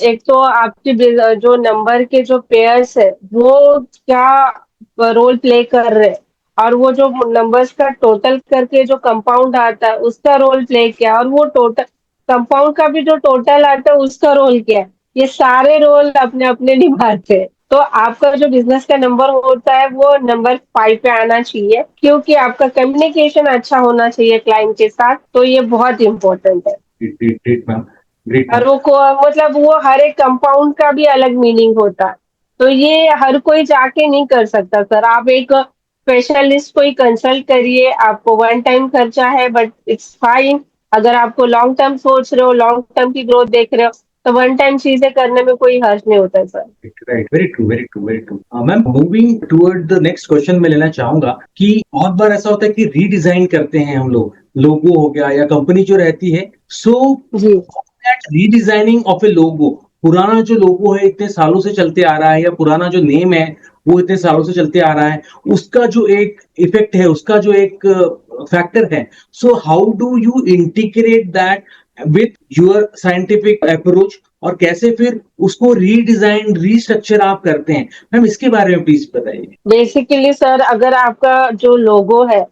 एक तो आपकी जो नंबर के जो पेयर्स है वो क्या रोल प्ले कर रहे हैं, और वो जो नंबर्स का टोटल करके जो कंपाउंड आता है उसका रोल प्ले क्या है, और वो टोटल कंपाउंड का भी जो टोटल आता है उसका रोल क्या है, ये सारे रोल अपने अपने निभाते हैं। तो आपका जो बिजनेस का नंबर होता है वो नंबर 5 पे आना चाहिए, क्योंकि आपका कम्युनिकेशन अच्छा होना चाहिए क्लाइंट के साथ, तो ये बहुत इंपॉर्टेंट है। ग्रेट ग्रेट मैम, ग्रेट और मैम। वो मतलब वो हर एक कंपाउंड का भी अलग मीनिंग होता है, तो ये हर कोई जाके नहीं कर सकता सर। आप एक स्पेशलिस्ट को ही कंसल्ट करिए, आपको वन टाइम खर्चा है बट इट्स फाइन। अगर आपको लॉन्ग टर्म सोच रहे हो, लॉन्ग टर्म की ग्रोथ देख रहे हो, तो वन टाइम चीजें करने में कोई हर्ज नहीं होता है sir. Right, very true, very true, very true. Ma'am, moving toward the next question में लेना चाहूंगा कि बहुत बार ऐसा होता है कि रीडिजाइन करते हैं हम लोग, लोगो हो गया या कंपनी जो रहती है, सो जी। दैट रीडिजाइनिंग ऑफ ए लोगो, पुराना जो लोगो है इतने सालों से चलते आ रहा है, या पुराना जो नेम है वो इतने सालों से चलते आ रहा है, उसका जो एक इफेक्ट है, उसका जो एक फैक्टर है, so how do you integrate that with your scientific approach, और कैसे फिर उसको रीडिजाइन रीस्ट्रक्चर आप करते हैं? मैम, इसके बारे में प्लीज बताइए। बेसिकली सर, अगर आपका जो लोगो है,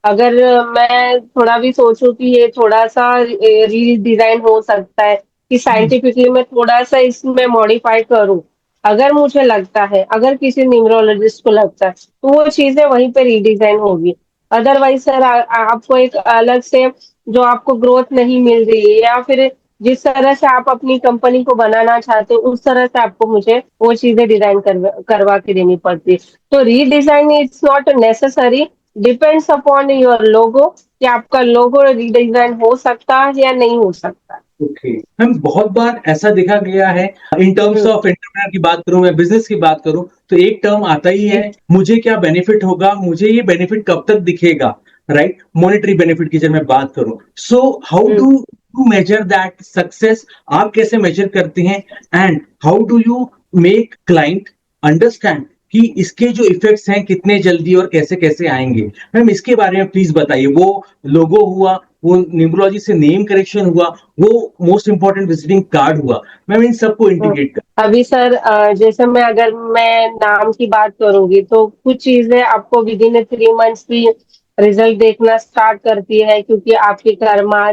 अगर मैं थोड़ा भी सोचूं कि ये थोड़ा सा रीडिजाइन हो सकता है, कि साइंटिफिकली मैं थोड़ा सा इसमें मॉडिफाई करूं, अगर मुझे लगता है, अगर किसी न्यूमरोलॉजिस्ट को लगता है, तो वो चीजें वहीं पे रीडिजाइन होगी। अदरवाइज सर, आपको एक अलग से जो आपको ग्रोथ नहीं मिल रही है, या फिर जिस तरह से आप अपनी कंपनी को बनाना चाहते हो उस तरह से आपको मुझे वो चीजें डिजाइन करवा के देनी पड़ती है। तो redesign it's not necessary, depends upon your logo, कि आपका लोगो रीडिजाइन हो सकता है या नहीं हो सकता। ओके मैम, बहुत बार ऐसा देखा गया है, in terms hmm. Of entrepreneur की बात करूं, मैं बिजनेस की बात करूं, तो एक टर्म आता ही है, जी। मुझे क्या बेनिफिट होगा, मुझे ये बेनिफिट कब तक दिखेगा, राइट? मॉनेटरी बेनिफिट की जब मैं बात करूं, so how hmm. Do you measure that success? आप कैसे मेजर करते हैं? And how do you make client understand कि इसके जो इफेक्ट्स हैं कितने जल्दी और कैसे कैसे आएंगे? मैम, इसके बारे में प्लीज बताइए। वो लोगो हुआ, वो न्यूमरोलॉजी से नेम करेक्शन हुआ, वो मोस्ट इंपॉर्टेंट विजिटिंग कार्ड हुआ, मैम इन सबको हम्म। इंटीग्रेट कर। अभी सर, जैसे अगर मैं नाम की बात करूंगी, तो कुछ चीजें आपको विद इन 3 मंथ्स की रिजल्ट देखना स्टार्ट करती है, क्योंकि आपकी कर्मा,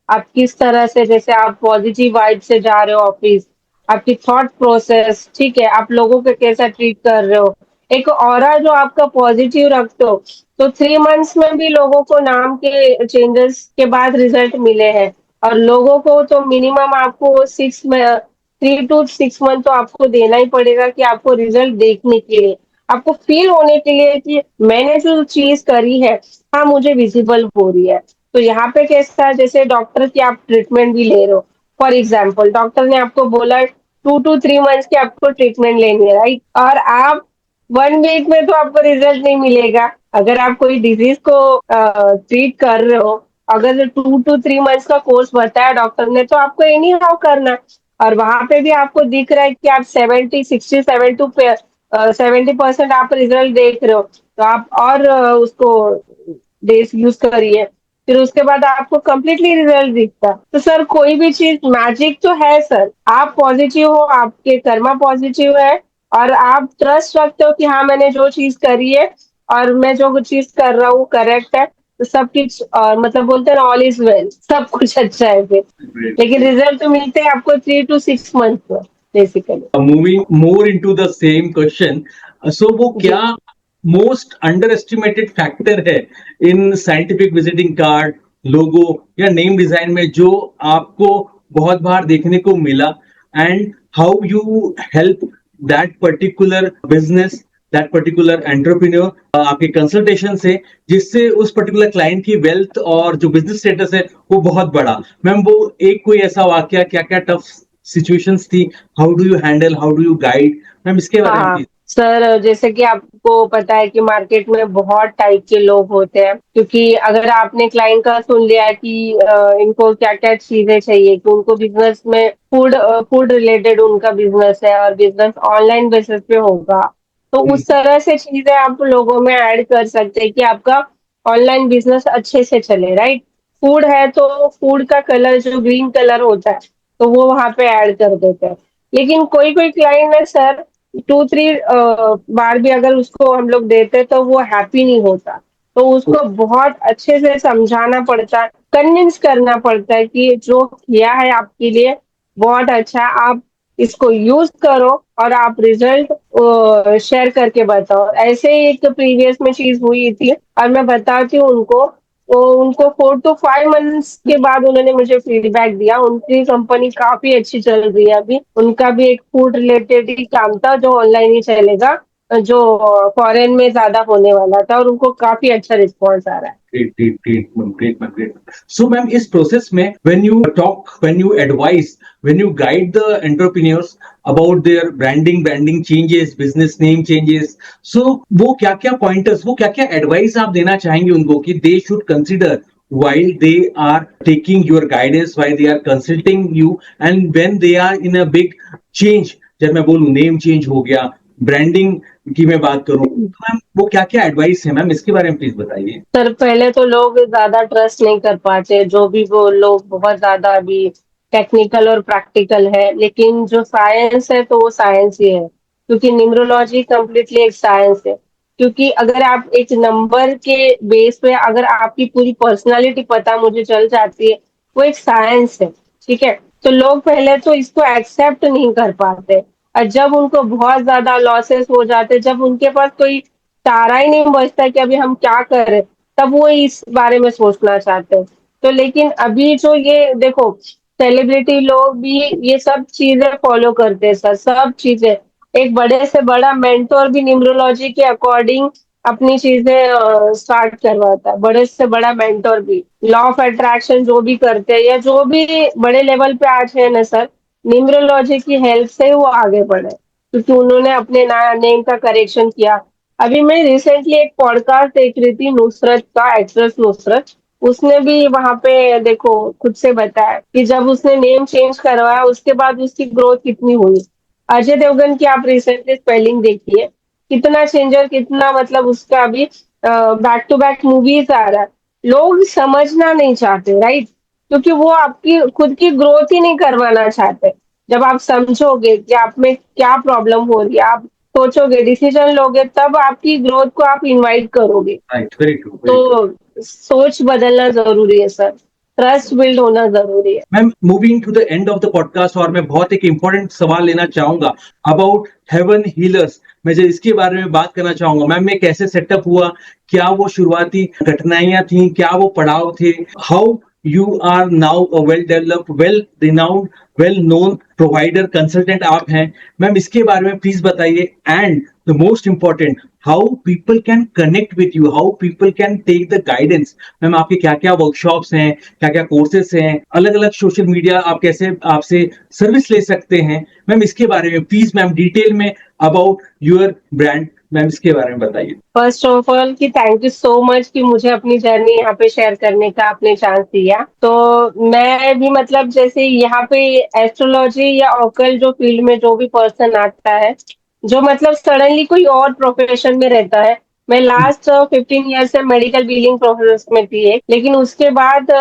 आप किस तरह से, जैसे आप पॉजिटिव वाइब से जा रहे हो ऑफिस, आपकी थॉट प्रोसेस ठीक है, आप लोगों को कैसा ट्रीट कर रहे हो, एक ऑरा जो आपका पॉजिटिव रखते हो, तो 3 मंथ्स में भी लोगों को नाम के चेंजेस के बाद रिजल्ट मिले हैं। और लोगों को तो मिनिमम आपको 3 to 6 मंथ तो आपको देना ही पड़ेगा, कि आपको रिजल्ट देखने के लिए, आपको फील होने के लिए कि मैंने जो चीज करी है, हाँ मुझे विजिबल हो रही है। तो यहाँ पे कैसा है, जैसे डॉक्टर की आप ट्रीटमेंट भी ले रहे हो, फॉर एग्जाम्पल डॉक्टर ने आपको बोला 2 to 3 मंथ्स की आपको ट्रीटमेंट लेनी है, राइट, और आप 1 वीक में तो आपको रिजल्ट नहीं मिलेगा। अगर आप कोई डिजीज को ट्रीट कर रहे हो, अगर 2 to 3 मंथ्स का कोर्स बताया डॉक्टर ने, तो आपको एनी हाउ करना है। और वहां पे भी आपको दिख रहा है कि आप 70, 60, 70 to 70% आप रिजल्ट देख रहे हो, तो आप और उसको डेज यूज करिए, फिर उसके बाद आपको कंप्लीटली रिजल्ट दिखता है। तो सर, कोई भी चीज मैजिक तो है सर, आप पॉजिटिव हो, आपके कर्मा पॉजिटिव है, और आप ट्रस्ट रखते हो कि हाँ मैंने जो चीज करी है और मैं जो चीज कर रहा हूँ करेक्ट है, तो सब कुछ मतलब बोलते हैं ऑल इज वेल, सब कुछ अच्छा है फिर। लेकिन रिजल्ट तो मिलते हैं आपको 3 to 6 मंथ में, basically. Moving more into the same question, so वो जी। क्या मोस्ट अंडर एस्टिमेटेड फैक्टर है in scientific visiting card, logo या नेम डिजाइन में, जो आपको बहुत बार देखने को मिला? And how you help that particular business, that particular entrepreneur आपके कंसल्टेशन से, जिससे उस पर्टिकुलर क्लाइंट की वेल्थ और जो बिजनेस स्टेटस है वो बहुत बड़ा? मैम, वो एक कोई ऐसा वाक्य, क्या क्या टफ सिचुएशंस थी, how do you handle, how do you guide? Ma'am, इसके हाँ बारे में हाँ प्लीज। सर, जैसे कि आपको पता है कि मार्केट में बहुत टाइप के लोग होते हैं, क्योंकि अगर आपने क्लाइंट का सुन लिया है कि इनको क्या क्या चीजें चाहिए, कि उनको बिजनेस में फूड रिलेटेड उनका बिजनेस है और बिजनेस ऑनलाइन बेसिस पे होगा, तो उस तरह से चीजें आप लोगों में ऐड कर सकते हैं कि आपका ऑनलाइन बिजनेस अच्छे से चले, राइट। फूड है तो फूड का कलर जो ग्रीन कलर होता है, तो वो वहां पे ऐड कर देते हैं। लेकिन कोई कोई क्लाइंट है सर, 2-3 बार भी अगर उसको हम लोग देते तो वो हैप्पी नहीं होता। तो उसको बहुत अच्छे से समझाना पड़ता है, कन्विंस करना पड़ता है कि जो किया है आपके लिए बहुत अच्छा है, आप इसको यूज़ करो और आप रिज़ल्ट शेयर करके बताओ। ऐसे ही एक प्रीवियस में चीज़ हुई थी और मैं बताती हूँ उनको, तो उनको 4 टू 5 मंथ्स के बाद उन्होंने मुझे फीडबैक दिया। उनकी कंपनी काफ़ी अच्छी चल रही है अभी। उनका भी एक फूड रिलेटेड ही काम था जो ऑनलाइन ही चलेगा, जो फॉरेन में ज़्यादा होने वाला था और उनको काफ़ी अच्छा रिस्पॉन्स आ रहा है। Great, great, great, ma'am, great, ma'am, great. So, ma'am, इस process में when you talk, when you advise, when you guide the entrepreneurs about their branding changes, business name changes, so वो क्या-क्या pointers, वो क्या-क्या advice आप देना चाहेंगे उनको कि they should consider while they are taking your guidance, while they are consulting you, and when they are in a big change, जब मैं बोलूं नेम चेंज हो गया, ब्रांडिंग की मैं बात करूं, तो मैम वो क्या क्या एडवाइस है मैम, इसके बारे में प्लीज बताइए। सर पहले तो लोग ज़्यादा ट्रस्ट नहीं कर पाते, जो भी वो लोग बहुत ज़्यादा अभी टेक्निकल और प्रैक्टिकल है, लेकिन जो साइंस है तो वो साइंस ही है, क्योंकि न्यूमरोलॉजी कंप्लीटली एक साइंस है। क्योंकि अगर आप एक नंबर के बेस पे अगर आपकी पूरी पर्सनालिटी पता मुझे चल जाती है, वो एक साइंस है, ठीक है? तो लोग पहले तो इसको एक्सेप्ट नहीं कर पाते और जब उनको बहुत ज़्यादा लॉसेस हो जाते, जब उनके पास कोई चारा ही नहीं बचता कि अभी हम क्या करें, तब वो इस बारे में सोचना चाहते हैं। तो लेकिन अभी जो ये देखो, सेलिब्रिटी लोग भी ये सब चीजें फॉलो करते हैं सर, सब चीजें। एक बड़े से बड़ा मेंटोर भी न्यूमरोलॉजी के अकॉर्डिंग अपनी चीजें स्टार्ट करवाता है, बड़े से बड़ा मेंटोर भी लॉ ऑफ अट्रैक्शन जो भी करते हैं या जो भी बड़े लेवल पे आज है ना सर, न्यूमरोलॉजी की हेल्प से वो आगे बढ़े, क्योंकि उन्होंने अपने नेम का करेक्शन किया। अभी मैं रिसेंटली एक पॉडकास्ट देख रही थी नुसरत का, एक्ट्रेस नुसरत, उसने भी वहां पे देखो खुद से बताया कि जब उसने नेम चेंज करवाया उसके बाद उसकी ग्रोथ कितनी हुई। अजय देवगन की आप रिसेंटली स्पेलिंग देखिए, कितना चेंजर, कितना मतलब उसका अभी बैक टू बैक मूवीज आ रहा है। लोग समझना नहीं चाहते, राइट? क्योंकि वो आपकी खुद की ग्रोथ ही नहीं करवाना चाहते। जब आप समझोगे कि आप में क्या प्रॉब्लम हो रही है, आप सोचोगे, डिसीजन लोगे, तब आपकी ग्रोथ को आप इनवाइट करोगे। Right, very true, very true. तो सोच बदलना ज़रूरी है सर, ट्रस्ट बिल्ड होना ज़रूरी है। Ma'am, moving to the end of the podcast, और मैं बहुत एक इंपॉर्टेंट सवाल लेना चाहूंगा अबाउट हेवन हीलर्स। मैं जो इसके बारे में बात करना चाहूंगा मैम, में कैसे सेटअप हुआ, क्या वो शुरुआती कठिनाइयां थी, क्या वो पड़ाव थे, how you are now a well developed, well renowned, well known provider consultant आप हैं मैम, इसके बारे में प्लीज बताइए। And the most important, how people can connect with you, how people can take the guidance. Ma'am, आपके क्या क्या workshops हैं, क्या क्या कोर्सेस हैं, अलग अलग सोशल मीडिया आप कैसे आपसे सर्विस ले सकते हैं मैम, इसके बारे में प्लीज मैम डिटेल में अबाउट योर ब्रांड, मैम इसके बारे में बताइए। फर्स्ट ऑफ ऑल कि थैंक यू सो मच कि मुझे अपनी जर्नी यहाँ पे शेयर करने का आपने चांस दिया। तो मैं भी मतलब जैसे यहाँ पे एस्ट्रोलॉजी या ऑकल जो फील्ड में जो भी पर्सन आता है, जो मतलब सडनली कोई और प्रोफेशन में रहता है। मैं लास्ट 15 ईयर से मेडिकल बिलिंग प्रोफेशन में थी एक, लेकिन उसके बाद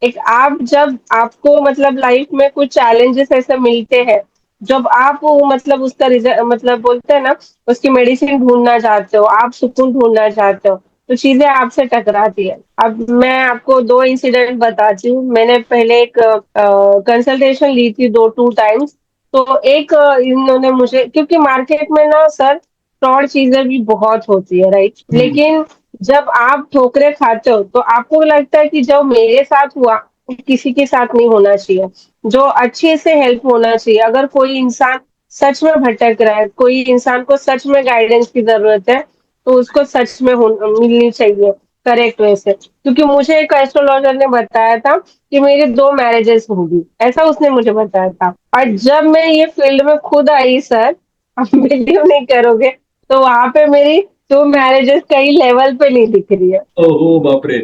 एक आप जब आपको मतलब लाइफ में कुछ चैलेंजेस ऐसे मिलते हैं, जब आप वो मतलब उसका रिजल्ट मतलब बोलते हैं ना, उसकी मेडिसिन ढूंढना चाहते हो, आप सुकून ढूंढना चाहते हो, तो चीजें आपसे टकराती है। अब मैं आपको 2 इंसिडेंट बताती हूँ। मैंने पहले एक कंसल्टेशन ली थी 2 टाइम्स। तो एक इन्होंने मुझे, क्योंकि मार्केट में ना सर फ्रॉड चीजें भी बहुत होती है, राइट? लेकिन जब आप ठोकरे खाते हो तो आपको लगता है कि जो मेरे साथ हुआ किसी के साथ नहीं होना चाहिए, जो अच्छे से हेल्प होना चाहिए। अगर कोई इंसान सच में भटक रहा है, कोई इंसान को सच में गाइडेंस की जरूरत है, तो उसको सच में मिलनी चाहिए करेक्ट वे से। क्योंकि मुझे एक एस्ट्रोलॉजर ने बताया था कि मेरी 2 मैरिजेस होंगी, ऐसा उसने मुझे बताया था। और जब मैं ये फील्ड में खुद आई सर, आप बिलीव नहीं करोगे, तो वहां पे मेरी 2 मैरिजेस कई लेवल पे नहीं दिख रही है। ओहो बाप रे,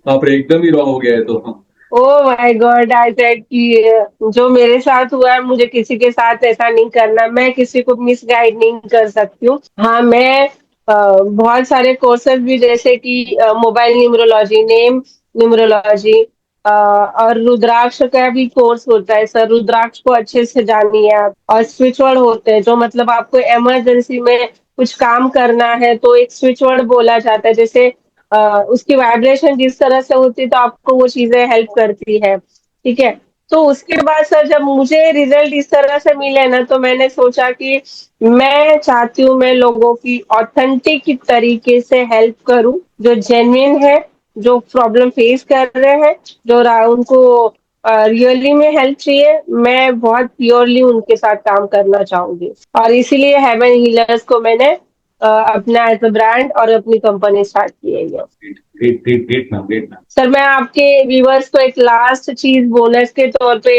बाप रे, एकदम ही रॉन्ग हो गया है तो। Oh my God, I said कि जो मेरे साथ हुआ है मुझे किसी के साथ ऐसा नहीं करना, मैं किसी को मिसगाइड नहीं कर सकती हूँ। हाँ, मैं बहुत सारे कोर्सेज भी जैसे कि मोबाइल न्यूमरोलॉजी, नेम न्यूमरोलॉजी, और रुद्राक्ष का भी कोर्स होता है सर। रुद्राक्ष को अच्छे से जानिए आप। और स्विच वर्ड होते हैं जो मतलब आपको इमरजेंसी में कुछ काम करना है तो एक स्विच वर्ड बोला जाता है, जैसे उसकी वाइब्रेशन जिस तरह से होती है तो आपको वो चीजें हेल्प करती है। ठीक है। तो उसके बाद सर जब मुझे रिजल्ट इस तरह से मिले ना, तो मैंने सोचा कि मैं चाहती हूँ मैं लोगों की ऑथेंटिक तरीके से हेल्प करूं, जो जेन्युइन है, जो प्रॉब्लम फेस कर रहे हैं, जो उनको रियली में हेल्प चाहिए, मैं बहुत प्योरली उनके साथ काम करना चाहूंगी। और इसीलिए हेवन हीलर्स को मैंने अपना एज अ ब्रांड और अपनी कंपनी स्टार्ट की है ये। Great great great ma'am, great ma'am. Sir मैं आपके व्यूवर्स को एक लास्ट चीज बोनस के तौर पे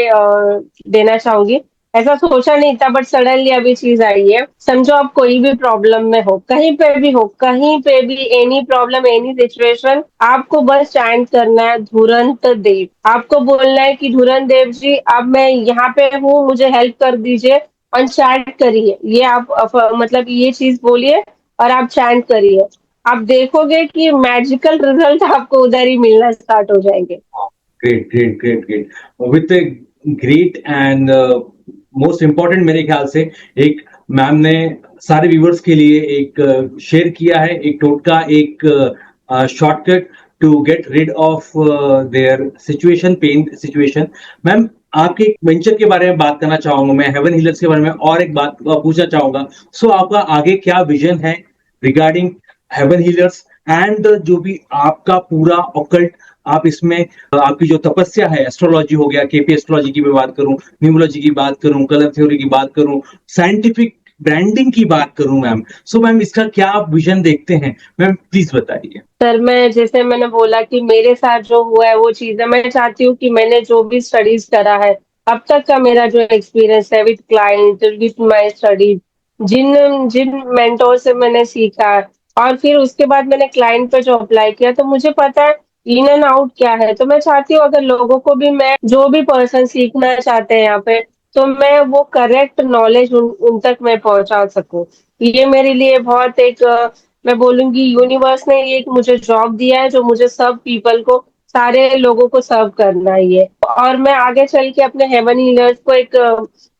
देना चाहूंगी। ऐसा सोचा नहीं था बट सडनली अभी चीज आई है। समझो आप कोई भी प्रॉब्लम में हो, कहीं पे भी हो, कहीं पे भी एनी प्रॉब्लम एनी सिचुएशन, आपको बस चैंट करना है धुरंत देव। आपको बोलना है कि धुरंत देव जी अब मैं यहाँ पे हूँ, मुझे हेल्प कर दीजिए, और चैंट करिए। ये आप मतलब ये चीज बोलिए और आप चैंट करिए। आप देखोगे कि मैजिकल रिजल्ट आपको उधर ही मिलना स्टार्ट हो जाएंगे। Great great great great. With great and most important मेरे ख्याल से एक मैम ने सारे व्यूवर्स के लिए एक शेयर किया है, एक टोटका, एक shortcut to get rid of their situation, pain situation. Ma'am आपके वेंचर के बारे में बात करना चाहूंगा मैं, हेवन हीलर्स के बारे में और एक बात पूछना चाहूंगा। सो आपका आगे क्या विजन है रिगार्डिंग हेवन हीलर्स एंड जो भी आपका पूरा ऑकल्ट, आप इसमें आपकी जो तपस्या है, एस्ट्रोलॉजी हो गया, केपी एस्ट्रोलॉजी की मैं बात करूं, न्यूमरोलॉजी की बात करूं, कलर थ्योरी की बात करूं, साइंटिफिक ब्रांडिंग की बात करूं मैम, सो मैम इसका क्या आप विजन देखते हैं मैम, प्लीज बताइए। सर मैं जैसे मैंने बोला कि मेरे साथ जो हुआ है वो चीज है, मैं चाहती हूँ कि मैंने जो भी स्टडीज करा है अब तक का, मेरा जो एक्सपीरियंस है with client with my studies, जिन जिन मेंटोर से मैंने सीखा, और फिर उसके बाद मैंने क्लाइंट पे जो अप्लाई किया, तो मुझे पता है इन एंड आउट क्या है। तो मैं चाहती हूँ अगर लोगों को भी, मैं जो भी पर्सन सीखना चाहते हैं यहाँ पे, तो मैं वो करेक्ट नॉलेज उन तक मैं पहुंचा सकूं। ये मेरे लिए बहुत एक मैं बोलूंगी यूनिवर्स ने ये एक मुझे जॉब दिया है, जो मुझे सब पीपल को, सारे लोगों को सर्व करना ही है। और मैं आगे चल के अपने हेवन हीलर्स को एक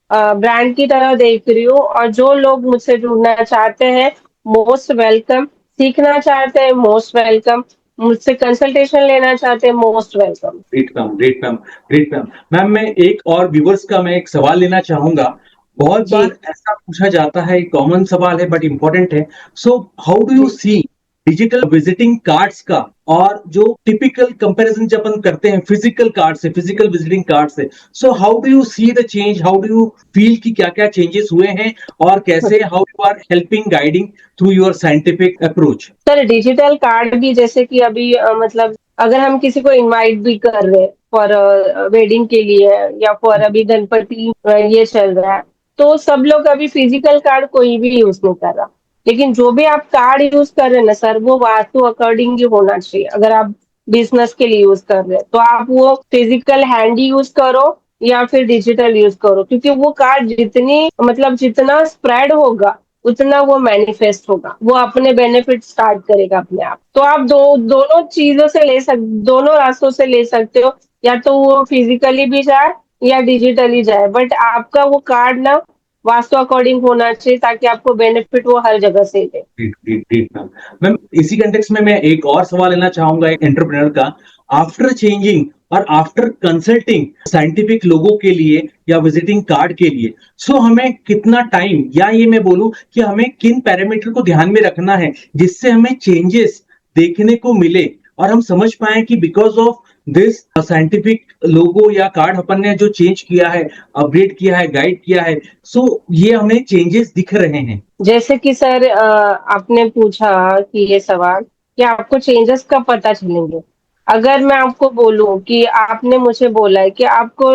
ब्रांड की तरह देख रही हूँ। और जो लोग मुझसे जुड़ना चाहते हैं, मोस्ट वेलकम। सीखना चाहते हैं, मोस्ट वेलकम। मुझसे कंसल्टेशन लेना चाहते हैं, most welcome. Great ma'am, great ma'am, great ma'am. Ma'am मैं एक और व्यूवर्स का मैं एक सवाल लेना चाहूंगा। बहुत जी बार ऐसा पूछा जाता है, कॉमन सवाल है बट इंपॉर्टेंट है। सो हाउ डू यू जी सी डिजिटल विजिटिंग कार्ड्स का और जो टिपिकल कंपैरिजन जब हम करते हैं फिजिकल कार्ड से, फिजिकल विजिटिंग कार्ड से, so how do you see the change, how do you feel कि क्या क्या चेंजेस हुए हैं और कैसे, how you are helping guiding through your scientific approach. Sir digital card भी जैसे कि अभी मतलब अगर हम किसी को इनवाइट भी कर रहे हैं फॉर वेडिंग के लिए, या फॉर अभी गणपति ये चल रहा है, तो सब लोग अभी फिजिकल कार्ड कोई भी यूज नहीं कर रहा। लेकिन जो भी आप कार्ड यूज कर रहे हैं ना सर, वो वास्तु अकॉर्डिंग ही होना चाहिए। अगर आप बिजनेस के लिए यूज कर रहे हैं तो आप वो फिजिकल हैंड यूज करो या फिर डिजिटल यूज करो, क्योंकि वो कार्ड जितनी मतलब जितना स्प्रेड होगा उतना वो मैनिफेस्ट होगा, वो अपने बेनिफिट स्टार्ट करेगा अपने आप। तो आप दोनों चीजों से दोनों रास्तों से ले सकते हो, या तो वो फिजिकली भी जाए या डिजिटली जाए, बट आपका वो कार्ड ना वास्तु अकॉर्डिंग होना चाहिए, ताकि आपको बेनिफिट वो हर जगह से दे। Great great great ma'am. Ma'am इसी कंटेक्स में मैं एक और सवाल लेना चाहूंगा एक एंटरप्रेन्योर का। आफ्टर चेंजिंग और आफ्टर कंसल्टिंग साइंटिफिक लोगों के लिए या विजिटिंग कार्ड के लिए, सो हमें कितना टाइम, या ये मैं बोलूं कि हमें किन पैरामीटर को ध्यान में रखना है जिससे हमें चेंजेस देखने को मिले और हम समझ पाए कि because of this scientific logo या कार्ड अपन ने जो चेंज किया है, अपग्रेड किया है, गाइड किया है, सो ये हमें चेंजेस दिख रहे हैं। जैसे कि सर आपने पूछा कि ये सवाल कि आपको चेंजेस कब पता चलेंगे। अगर मैं आपको बोलूं कि आपने मुझे बोला है कि आपको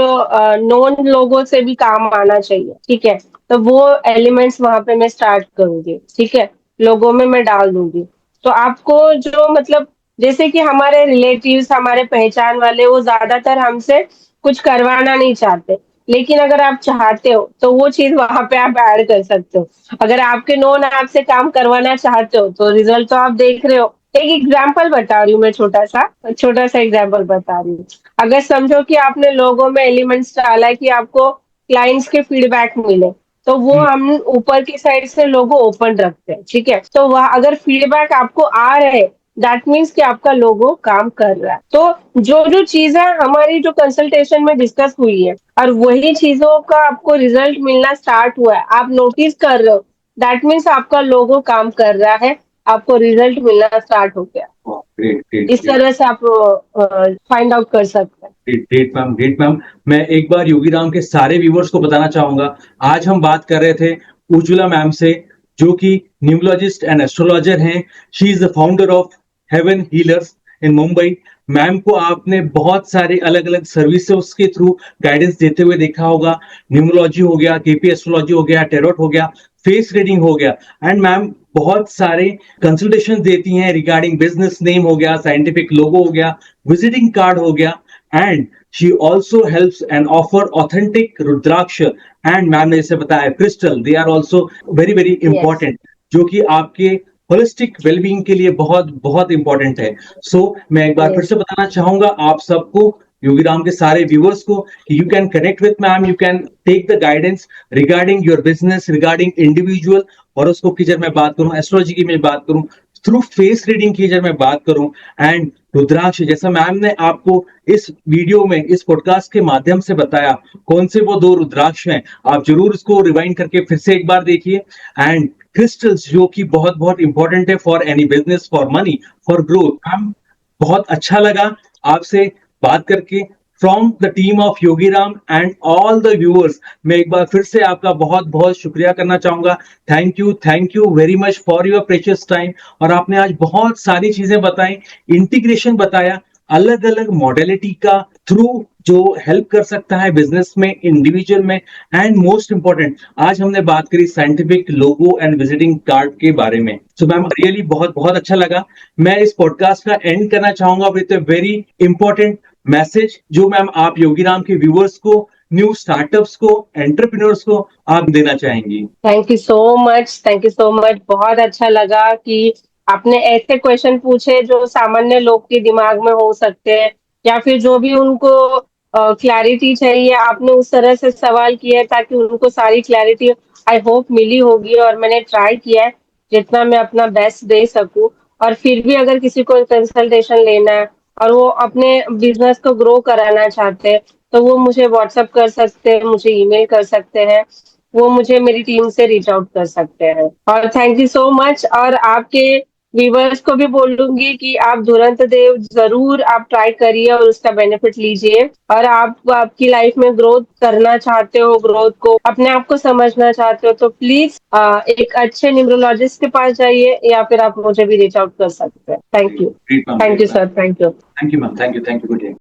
नॉन लोगों से भी काम आना चाहिए, ठीक है, तो वो एलिमेंट्स वहां पे मैं स्टार्ट करूंगी। ठीक है, लोगों में मैं डाल दूंगी। तो आपको जो मतलब जैसे कि हमारे रिलेटिव्स, हमारे पहचान वाले, वो ज्यादातर हमसे कुछ करवाना नहीं चाहते, लेकिन अगर आप चाहते हो तो वो चीज वहां पे आप ऐड कर सकते हो। अगर आपके नोन आपसे काम करवाना चाहते हो तो रिजल्ट तो आप देख रहे हो। एक एग्जाम्पल बता रही हूँ मैं, छोटा सा एग्जाम्पल बता रही हूँ। अगर समझो कि आपने लोगो में एलिमेंट्स डाला है कि आपको क्लाइंट्स के फीडबैक मिले, तो वो हम्म, हम ऊपर की साइड से लोगो ओपन रखते हैं, ठीक है। तो वह अगर फीडबैक आपको आ रहे, दैट मीन्स कि आपका लोगो काम कर रहा है। तो जो जो चीजें हमारी जो कंसल्टेशन में डिस्कस हुई है और वही चीजों का आपको रिजल्ट मिलना स्टार्ट हुआ है, आप नोटिस कर रहे हो, दैट मीन्स आपका लोगो काम कर रहा है, आपको रिजल्ट मिलना स्टार्ट हो गया। ग्रेट ग्रेट इस ग्रेट तरह से आप फाइंड आउट कर सकते हैं। Great great ma'am, great ma'am. मैं एक बार योगी राम के सारे व्यूवर्स को बताना चाहूंगा, आज हम बात कर रहे थे उज्ज्वला मैम से, जो कि न्यूमरोलॉजिस्ट एंड एस्ट्रोलॉजर हैं। She is the founder of haven healers in Mumbai. Ma'am को आपने बहुत सारे अलग अलग सर्विसेज के थ्रू गाइडेंस देते हुए देखा होगा। न्यूमरोलॉजी हो गया, केपी एस्ट्रोलॉजी हो गया, टेरोट हो गया, फेस रीडिंग हो गया, एंड मैम बहुत सारे कंसल्टेशन देती हैं रिगार्डिंग बिजनेस नेम हो गया, साइंटिफिक लोगो हो गया, विजिटिंग कार्ड हो गया, and she also helps and offer authentic rudraksha and ma'am ने जैसे बताया crystal, they are also very very yes, important, जो कि आपके होलिस्टिक वेलबींग के लिए बहुत बहुत इंपॉर्टेंट है। मैं एक बार फिर यस, से बताना चाहूंगा आप सबको, योगीराम के सारे व्यूअर्स को, कि you can connect with ma'am, you can take the guidance regarding your business, regarding individual horoscope की जब मैं बात करूं, एस्ट्रोलॉजी की मैं बात करूं, थ्रू फेस रीडिंग की जब मैं बात करूं, एंड रुद्राक्ष जैसा मैम ने आपको इस वीडियो में, इस पॉडकास्ट के माध्यम से बताया कौन से वो दो रुद्राक्ष हैं, आप जरूर इसको रिवाइंड करके फिर से एक बार देखिए। एंड क्रिस्टल्स, जो कि बहुत बहुत इंपॉर्टेंट है for any business, for money, for growth. Ma'am बहुत अच्छा लगा आपसे बात करके। From the team of Yogiram and all the viewers, मैं एक बार फिर से आपका बहुत बहुत शुक्रिया करना चाहूंगा। Thank you very much for your precious time. और आपने आज बहुत सारी चीजें बताई, इंटीग्रेशन बताया, अलग अलग मॉडलिटी का थ्रू जो हेल्प कर सकता है बिजनेस में, इंडिविजुअल में, एंड मोस्ट इंपॉर्टेंट आज हमने बात करी scientific logo and visiting card के बारे में। मैम रियली बहुत बहुत अच्छा लगा। मैं इस पॉडकास्ट का एंड करना चाहूंगा with a very important message, जो मैम आप योगीराम के व्यूअर्स को, न्यू स्टार्टअप्स को, एंटरप्रेन्योर्स को आप देना चाहेंगी। Thank you so much, thank you so much. बहुत अच्छा लगा कि आपने ऐसे क्वेश्चन पूछे जो सामान्य लोग के दिमाग में हो सकते हैं, या फिर जो भी उनको क्लैरिटी चाहिए, आपने उस तरह से सवाल किया है ताकि उनको सारी क्लैरिटी आई होप मिली होगी। और मैंने ट्राई किया है जितना मैं अपना बेस्ट दे सकूं। और फिर भी अगर किसी को कंसल्टेशन लेना है और वो अपने बिजनेस को ग्रो कराना चाहते हैं, तो वो मुझे व्हाट्सएप कर सकते हैं, मुझे ईमेल कर सकते हैं, वो मुझे मेरी टीम से रीच आउट कर सकते हैं। और थैंक यू सो मच। और आपके व्यूवर्स को भी बोलूंगी कि आप दुरंत देव जरूर आप ट्राई करिए और उसका बेनिफिट लीजिए। और आप आपकी लाइफ में ग्रोथ करना चाहते हो, ग्रोथ को अपने आप को समझना चाहते हो, तो प्लीज एक अच्छे न्यूमरोलॉजिस्ट के पास जाइए, या फिर आप मुझे भी रीच आउट कर सकते हैं। Thank you. Great ma'am, thank great you ma'am. Sir, thank you. Thank you ma'am, thank you, good day.